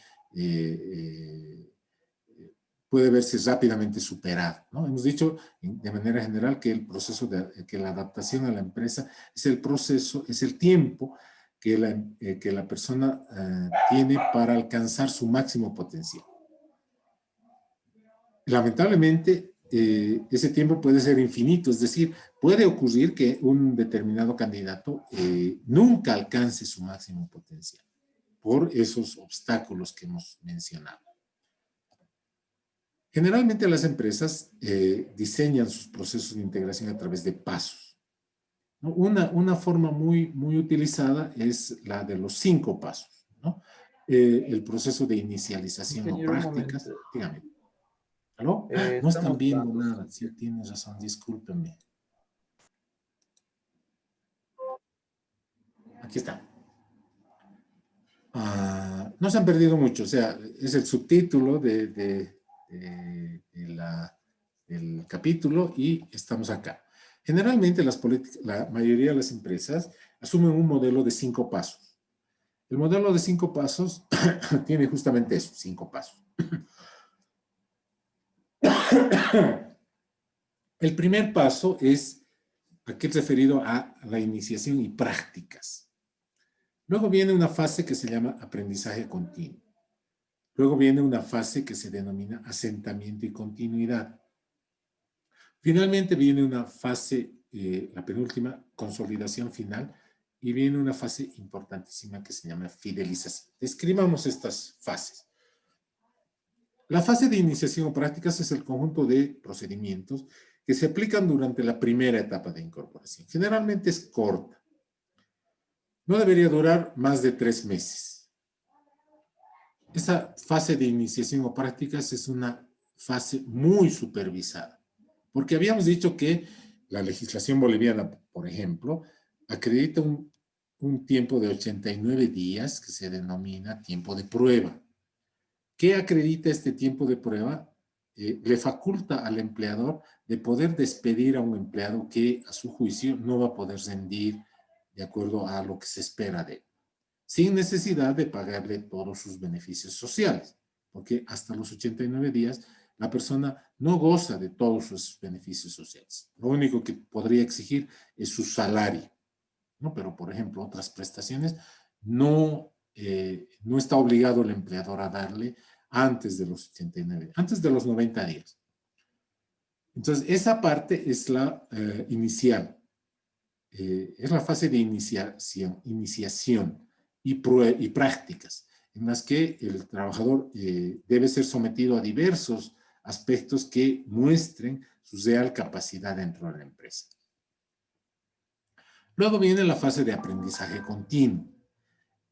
rápidamente superado, ¿no? Hemos dicho de manera general que que la adaptación a la empresa es el proceso, es el tiempo que la persona tiene para alcanzar su máximo potencial. Lamentablemente, ese tiempo puede ser infinito, es decir, puede ocurrir que un determinado candidato nunca alcance su máximo potencial por esos obstáculos que hemos mencionado. Generalmente las empresas diseñan sus procesos de integración a través de pasos, ¿no? Una forma muy utilizada es la de los 5 pasos, ¿no? El proceso de inicialización o Ingeniero, un prácticas. momento. Dígame. ¿Aló? No están Estamos viendo dando, nada. Sí, tienes razón, discúlpenme. Aquí está. No se han perdido mucho, o sea, es el subtítulo del capítulo y estamos acá. Generalmente la mayoría de las empresas asumen un modelo de 5 pasos. El modelo de 5 pasos tiene justamente eso, 5 pasos. El primer paso es aquel referido a la iniciación y prácticas. Luego viene una fase que se llama aprendizaje continuo. Luego viene una fase que se denomina asentamiento y continuidad. Finalmente viene una fase, la penúltima, consolidación final, y viene una fase importantísima que se llama fidelización. Describamos estas fases. La fase de iniciación o prácticas es el conjunto de procedimientos que se aplican durante la primera etapa de incorporación. Generalmente es corta. No debería durar más de 3 meses. Esa fase de iniciación o prácticas es una fase muy supervisada, porque habíamos dicho que la legislación boliviana, por ejemplo, acredita un tiempo de 89 días que se denomina tiempo de prueba. ¿Qué acredita este tiempo de prueba? Le faculta al empleador de poder despedir a un empleado que a su juicio no va a poder rendir de acuerdo a lo que se espera de él, sin necesidad de pagarle todos sus beneficios sociales, porque hasta los 89 días la persona no goza de todos sus beneficios sociales. Lo único que podría exigir es su salario, ¿no? Pero, por ejemplo, otras prestaciones no está obligado el empleador a darle antes de los 89, antes de los 90 días. Entonces, esa parte es la inicial. Es la fase de iniciación y prácticas, en las que el trabajador debe ser sometido a diversos aspectos que muestren su real capacidad dentro de la empresa. Luego viene la fase de aprendizaje continuo.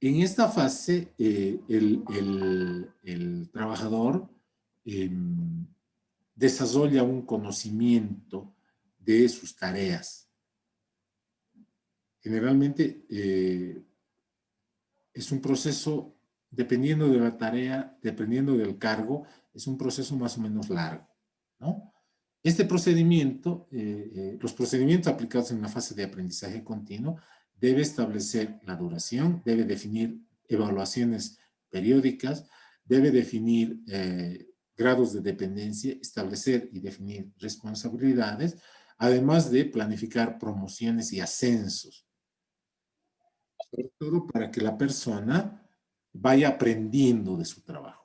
En esta fase, el trabajador desarrolla un conocimiento de sus tareas. Generalmente es un proceso, dependiendo de la tarea, dependiendo del cargo, es un proceso más o menos largo, ¿no? Este procedimiento, los procedimientos aplicados en la fase de aprendizaje continuo, debe establecer la duración, debe definir evaluaciones periódicas, debe definir grados de dependencia, establecer y definir responsabilidades, además de planificar promociones y ascensos, sobre todo para que la persona vaya aprendiendo de su trabajo.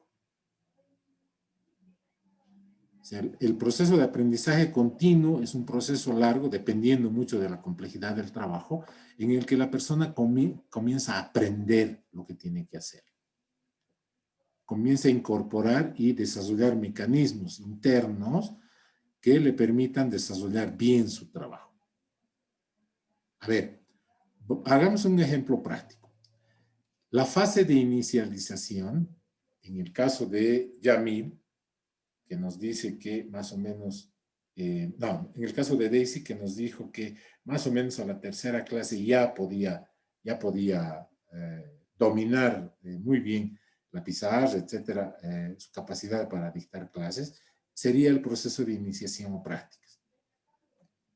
O sea, el proceso de aprendizaje continuo es un proceso largo, dependiendo mucho de la complejidad del trabajo, en el que la persona comienza a aprender lo que tiene que hacer. Comienza a incorporar y desarrollar mecanismos internos que le permitan desarrollar bien su trabajo. A ver, Hagamos un ejemplo práctico. La fase de inicialización, en el caso de Yamil, que nos dice que más o menos, no, en el caso de Daisy, que nos dijo que más o menos a la tercera clase ya podía dominar muy bien la pizarra, etcétera, su capacidad para dictar clases, sería el proceso de iniciación o prácticas.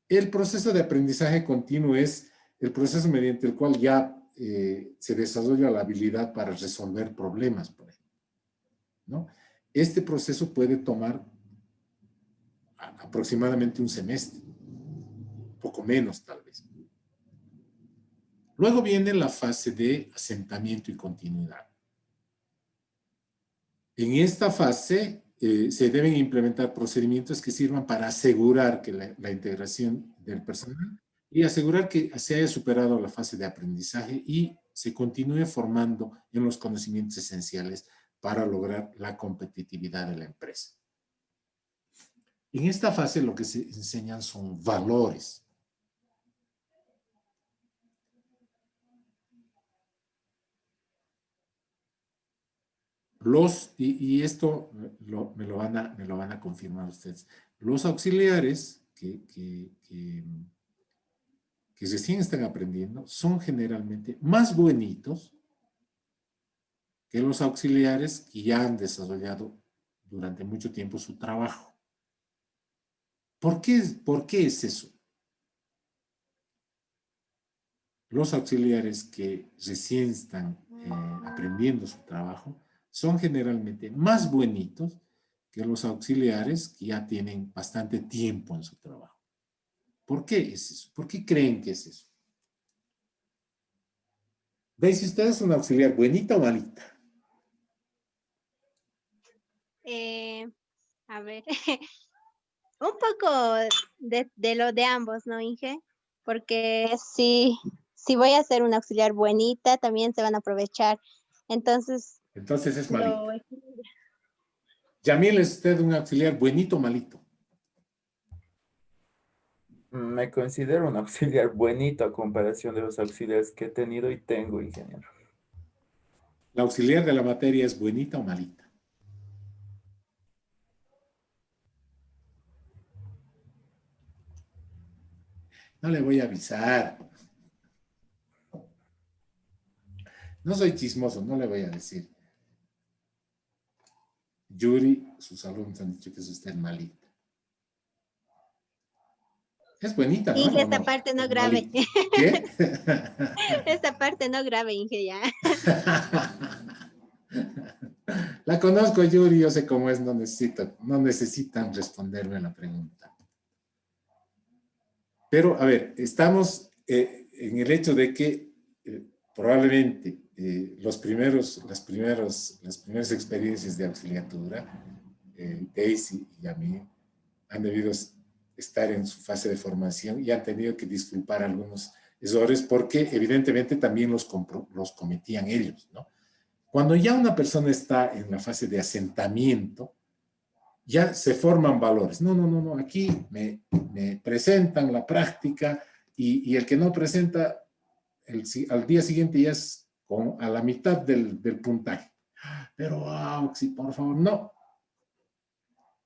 El proceso de aprendizaje continuo es el proceso mediante el cual ya se desarrolla la habilidad para resolver problemas, por ejemplo, ¿no? Este proceso puede tomar aproximadamente un semestre, poco menos tal vez. Luego viene la fase de asentamiento y continuidad. En esta fase se deben implementar procedimientos que sirvan para asegurar que la integración del personal y asegurar que se haya superado la fase de aprendizaje y se continúe formando en los conocimientos esenciales para lograr la competitividad de la empresa. En esta fase lo que se enseñan son valores. Y esto me lo van a confirmar ustedes. Los auxiliares que recién están aprendiendo son generalmente más bonitos que los auxiliares que ya han desarrollado durante mucho tiempo su trabajo. ¿Por qué es eso? Los auxiliares que recién están aprendiendo su trabajo son generalmente más bonitos que los auxiliares que ya tienen bastante tiempo en su trabajo. ¿Por qué es eso? ¿Por qué creen que es eso? Daisy, ¿usted es una auxiliar bonita o malita? A ver, un poco de lo de ambos, ¿no, Inge? Porque si voy a ser una auxiliar bonita, también se van a aprovechar. Entonces es lo malita. Yamil, ¿es usted un auxiliar bonito o malito? Me considero un auxiliar bonito a comparación de los auxiliares que he tenido y tengo, ingeniero. ¿La auxiliar de la materia es bonita o malita? No le voy a avisar. No soy chismoso, no le voy a decir. Yuri, sus alumnos han dicho que es usted malita. Es bonita, ¿no? Inge, ¿O esta no? parte no Es grave. malita. ¿Qué? Esta parte no grave, Inge, ya. La conozco, Yuri, yo sé cómo es, no necesitan responderme la pregunta. Pero, a ver, estamos en el hecho de que probablemente las primeras experiencias de auxiliatura, Daisy y a mí, han debido estar en su fase de formación y han tenido que disculpar algunos errores porque evidentemente también los cometían ellos, ¿no? Cuando ya una persona está en la fase de asentamiento, ya se forman valores. No, aquí me presentan la práctica y el que no presenta al día siguiente ya es a la mitad del puntaje. Pero, Auxi, por favor, no.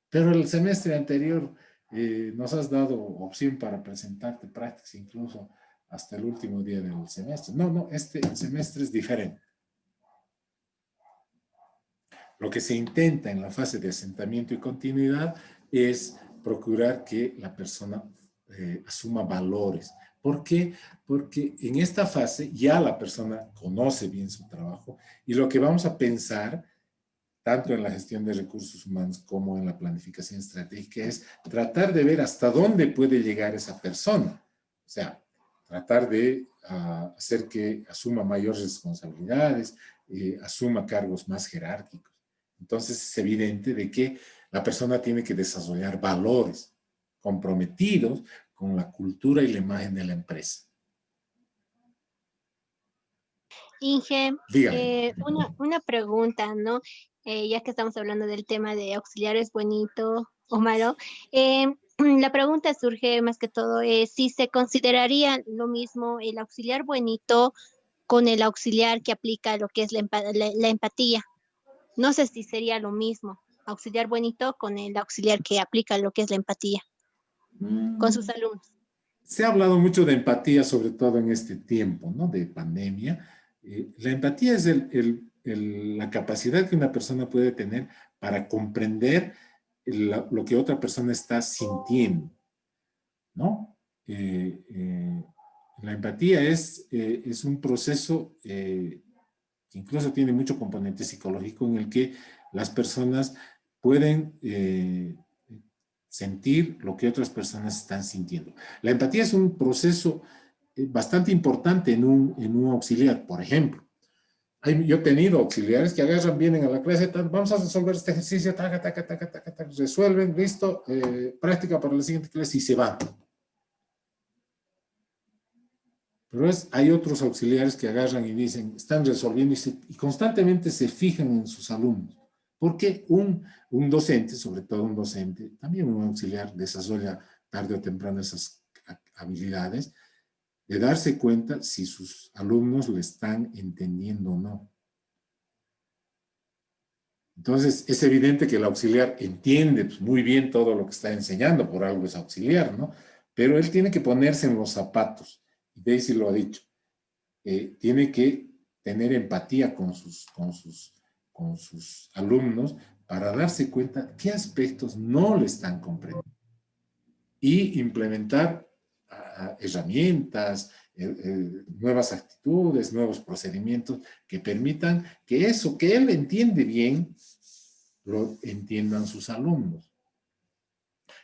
Pero el semestre anterior nos has dado opción para presentarte prácticas incluso hasta el último día del semestre. No, este semestre es diferente. Lo que se intenta en la fase de asentamiento y continuidad es procurar que la persona asuma valores. ¿Por qué? Porque en esta fase ya la persona conoce bien su trabajo y lo que vamos a pensar, tanto en la gestión de recursos humanos como en la planificación estratégica, es tratar de ver hasta dónde puede llegar esa persona. O sea, tratar de hacer que asuma mayores responsabilidades, asuma cargos más jerárquicos. Entonces es evidente de que la persona tiene que desarrollar valores comprometidos con la cultura y la imagen de la empresa. Inge, Dígame. una pregunta, ¿no? Ya que estamos hablando del tema de auxiliares bonito o malo, La pregunta surge más que todo es si se consideraría lo mismo el auxiliar buenito con el auxiliar que aplica lo que es la empatía. No sé si sería lo mismo, auxiliar buenito con el auxiliar que aplica lo que es la empatía con sus Mm, alumnos. Se ha hablado mucho de empatía, sobre todo en este tiempo, ¿no? De pandemia. La empatía es la capacidad que una persona puede tener para comprender lo que otra persona está sintiendo, ¿no? La empatía es un proceso que incluso tiene mucho componente psicológico en el que las personas pueden sentir lo que otras personas están sintiendo. La empatía es un proceso bastante importante en un auxiliar, por ejemplo. Yo he tenido auxiliares que agarran, vienen a la clase, vamos a resolver este ejercicio, taca, taca, taca, taca, taca, resuelven, listo, práctica para la siguiente clase y se van. Pero hay otros auxiliares que agarran y dicen, están resolviendo y constantemente se fijan en sus alumnos. Porque un docente, sobre todo un docente, también un auxiliar, desarrolla tarde o temprano esas habilidades de darse cuenta si sus alumnos le están entendiendo o no. Entonces, es evidente que el auxiliar entiende pues, muy bien todo lo que está enseñando, por algo es auxiliar, ¿no? Pero él tiene que ponerse en los zapatos, y Daisy lo ha dicho, tiene que tener empatía con sus alumnos para darse cuenta qué aspectos no le están comprendiendo y implementar herramientas, nuevas actitudes, nuevos procedimientos que permitan que eso que él entiende bien, lo entiendan sus alumnos.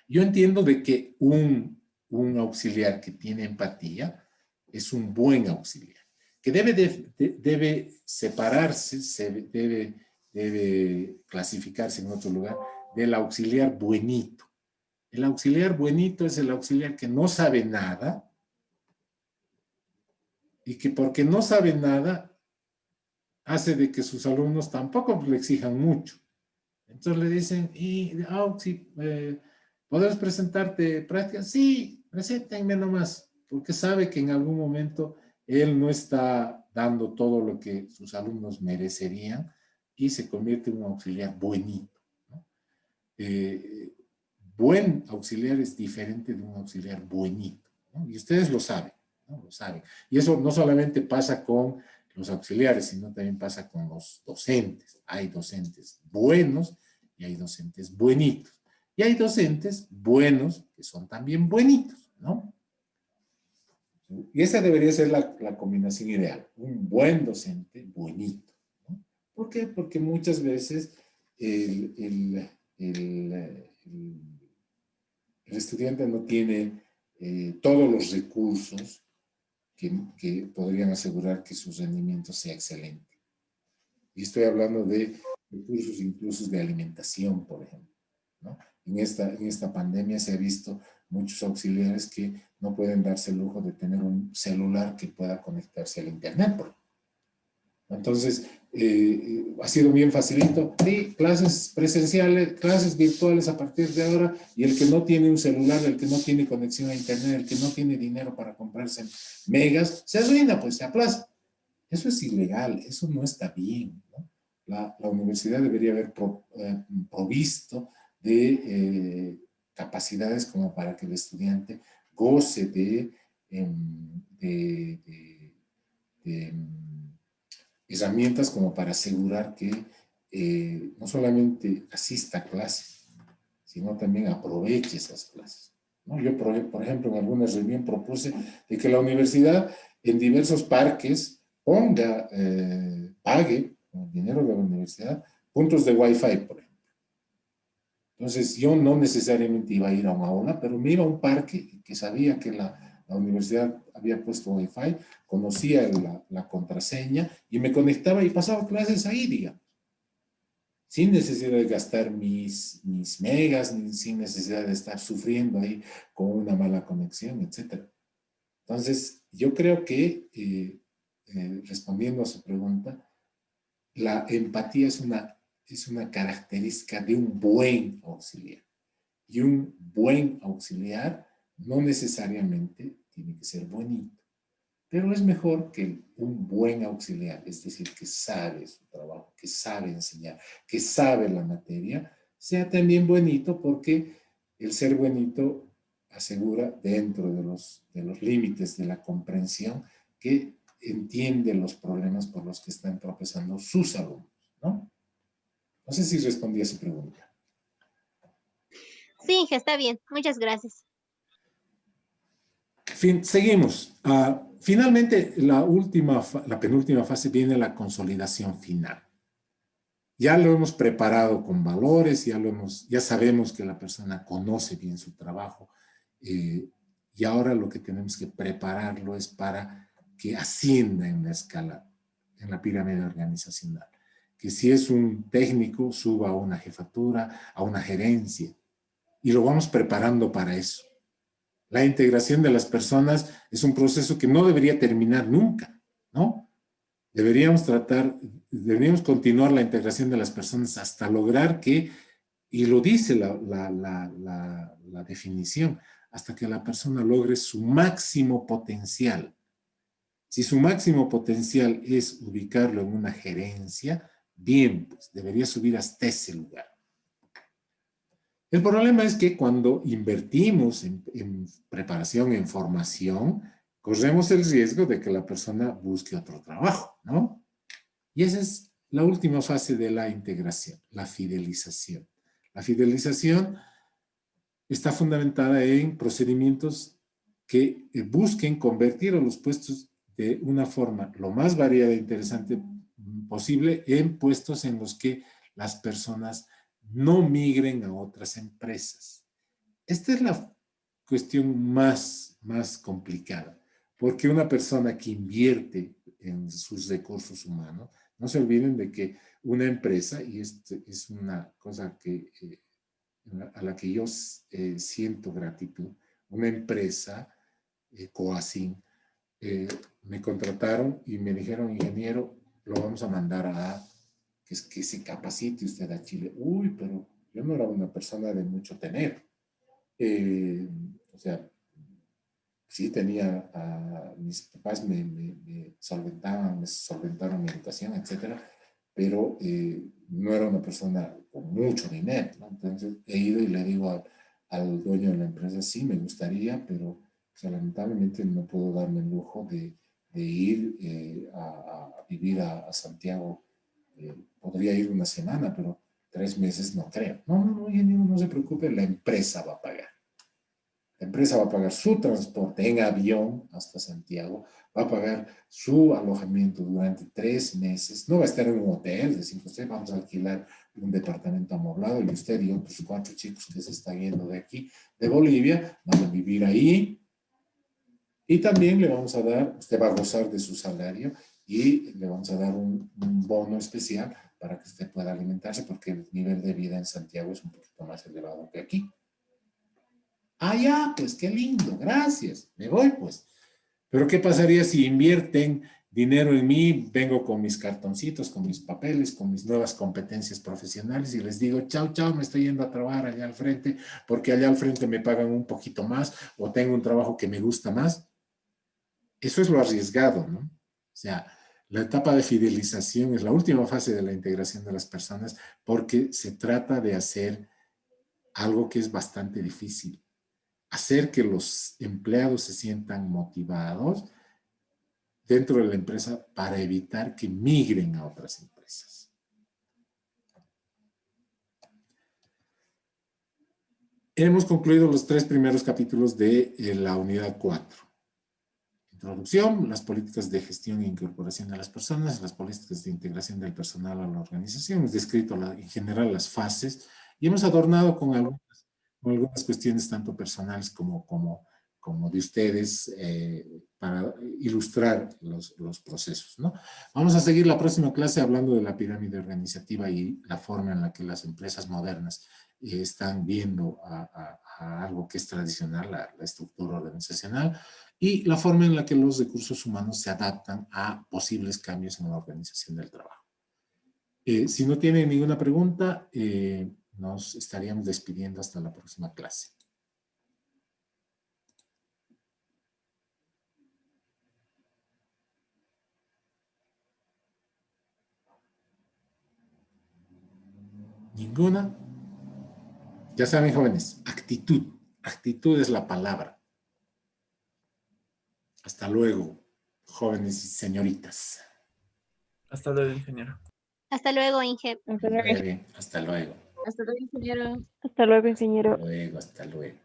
Yo entiendo de que un auxiliar que tiene empatía es un buen auxiliar, que debe separarse, debe clasificarse en otro lugar del auxiliar buenito. El auxiliar buenito es el auxiliar que no sabe nada y que porque no sabe nada hace de que sus alumnos tampoco le exijan mucho. Entonces le dicen, Auxi, ¿podrás presentarte prácticas? Sí, preséntenme nomás, porque sabe que en algún momento él no está dando todo lo que sus alumnos merecerían y se convierte en un auxiliar buenito, ¿no? Buen auxiliar es diferente de un auxiliar buenito, ¿no? Y ustedes lo saben, ¿no? Lo saben. Y eso no solamente pasa con los auxiliares, sino también pasa con los docentes. Hay docentes buenos y hay docentes buenitos. Y hay docentes buenos que son también buenitos, ¿no? Y esa debería ser la combinación ideal. Un buen docente buenito, ¿no? ¿Por qué? Porque muchas veces el estudiante no tiene todos los recursos que podrían asegurar que su rendimiento sea excelente. Y estoy hablando de recursos incluso de alimentación, por ejemplo, ¿no? En esta pandemia se ha visto muchos auxiliares que no pueden darse el lujo de tener un celular que pueda conectarse al internet, por ejemplo. Entonces, ha sido bien facilito. Sí, clases presenciales, clases virtuales a partir de ahora, y el que no tiene un celular, el que no tiene conexión a internet, el que no tiene dinero para comprarse megas, se arruina, pues se aplaza. Eso es ilegal, eso no está bien, ¿no? La universidad debería haber provisto de capacidades como para que el estudiante goce de herramientas como para asegurar que no solamente asista a clases, sino también aproveche esas clases, ¿no? Yo, por ejemplo, en alguna reunión propuse de que la universidad en diversos parques ponga, pague con el dinero de la universidad puntos de Wi-Fi, por ejemplo. Entonces, yo no necesariamente iba a ir a una aula, pero me iba a un parque que sabía que la universidad había puesto Wi-Fi, conocía la contraseña y me conectaba y pasaba clases ahí, digamos. Sin necesidad de gastar mis megas, sin necesidad de estar sufriendo ahí con una mala conexión, etc. Entonces, yo creo que, respondiendo a su pregunta, la empatía es una característica de un buen auxiliar. Y un buen auxiliar no necesariamente tiene que ser bonito, pero es mejor que un buen auxiliar, es decir, que sabe su trabajo, que sabe enseñar, que sabe la materia, sea también bonito, porque el ser bonito asegura, dentro de los límites de la comprensión, que entiende los problemas por los que están tropezando sus alumnos, ¿no? No sé si respondí a su pregunta. Sí, está bien. Muchas gracias. Seguimos. Finalmente, la penúltima fase viene la consolidación final. Ya lo hemos preparado con valores, ya sabemos que la persona conoce bien su trabajo, y ahora lo que tenemos que prepararlo es para que ascienda en la escala, en la pirámide organizacional. Que si es un técnico, suba a una jefatura, a una gerencia, y lo vamos preparando para eso. La integración de las personas es un proceso que no debería terminar nunca, ¿no? Deberíamos continuar la integración de las personas hasta lograr que, y lo dice la definición, hasta que la persona logre su máximo potencial. Si su máximo potencial es ubicarlo en una gerencia, bien, pues debería subir hasta ese lugar. El problema es que cuando invertimos en preparación, en formación, corremos el riesgo de que la persona busque otro trabajo, ¿no? Y esa es la última fase de la integración, la fidelización. La fidelización está fundamentada en procedimientos que busquen convertir a los puestos de una forma lo más variada e interesante posible en puestos en los que las personas no migren a otras empresas. Esta es la cuestión más complicada, porque una persona que invierte en sus recursos humanos, no se olviden de que una empresa, y esto es una cosa que, a la que yo siento gratitud, una empresa, Coacin, me contrataron y me dijeron, ingeniero, lo vamos a mandar a que se capacite usted a Chile. Uy, pero yo no era una persona de mucho tener. O sea, sí tenía, mis papás me solventaron mi educación, etcétera, pero no era una persona con mucho dinero, ¿no? Entonces he ido y le digo al dueño de la empresa, sí, me gustaría, pero, o sea, lamentablemente no puedo darme el lujo de ir a vivir a Santiago. Podría ir una semana, pero 3 meses no creo. No se preocupe, la empresa va a pagar. La empresa va a pagar su transporte en avión hasta Santiago, va a pagar su alojamiento durante 3 meses, no va a estar en un hotel de 5 estrellas, vamos a alquilar un departamento amoblado y usted y otros 4 chicos que se están yendo de aquí, de Bolivia, van a vivir ahí, y también le vamos a dar, usted va a gozar de su salario y le vamos a dar un bono especial para que usted pueda alimentarse, porque el nivel de vida en Santiago es un poquito más elevado que aquí. Ah, ya, pues qué lindo, gracias, me voy pues. Pero ¿qué pasaría si invierten dinero en mí? Vengo con mis cartoncitos, con mis papeles, con mis nuevas competencias profesionales y les digo, chao, chao, me estoy yendo a trabajar allá al frente, porque allá al frente me pagan un poquito más o tengo un trabajo que me gusta más. Eso es lo arriesgado, ¿no? O sea, la etapa de fidelización es la última fase de la integración de las personas, porque se trata de hacer algo que es bastante difícil. Hacer que los empleados se sientan motivados dentro de la empresa para evitar que migren a otras empresas. Hemos concluido los 3 primeros capítulos de la unidad 4. Introducción, las políticas de gestión e incorporación de las personas, las políticas de integración del personal a la organización. Hemos descrito en general las fases y hemos adornado con algunas cuestiones tanto personales como de ustedes, para ilustrar los procesos, ¿no? Vamos a seguir la próxima clase hablando de la pirámide organizativa y la forma en la que las empresas modernas están viendo a algo que es tradicional, la estructura organizacional, y la forma en la que los recursos humanos se adaptan a posibles cambios en la organización del trabajo. Si no tienen ninguna pregunta, nos estaríamos despidiendo hasta la próxima clase. ¿Ninguna? Ya saben, jóvenes, actitud. Actitud es la palabra. Hasta luego, jóvenes y señoritas. Hasta luego, ingeniero. Hasta luego, Inge. Hasta luego. Hasta luego, ingeniero. Hasta luego, ingeniero. Hasta luego, hasta luego.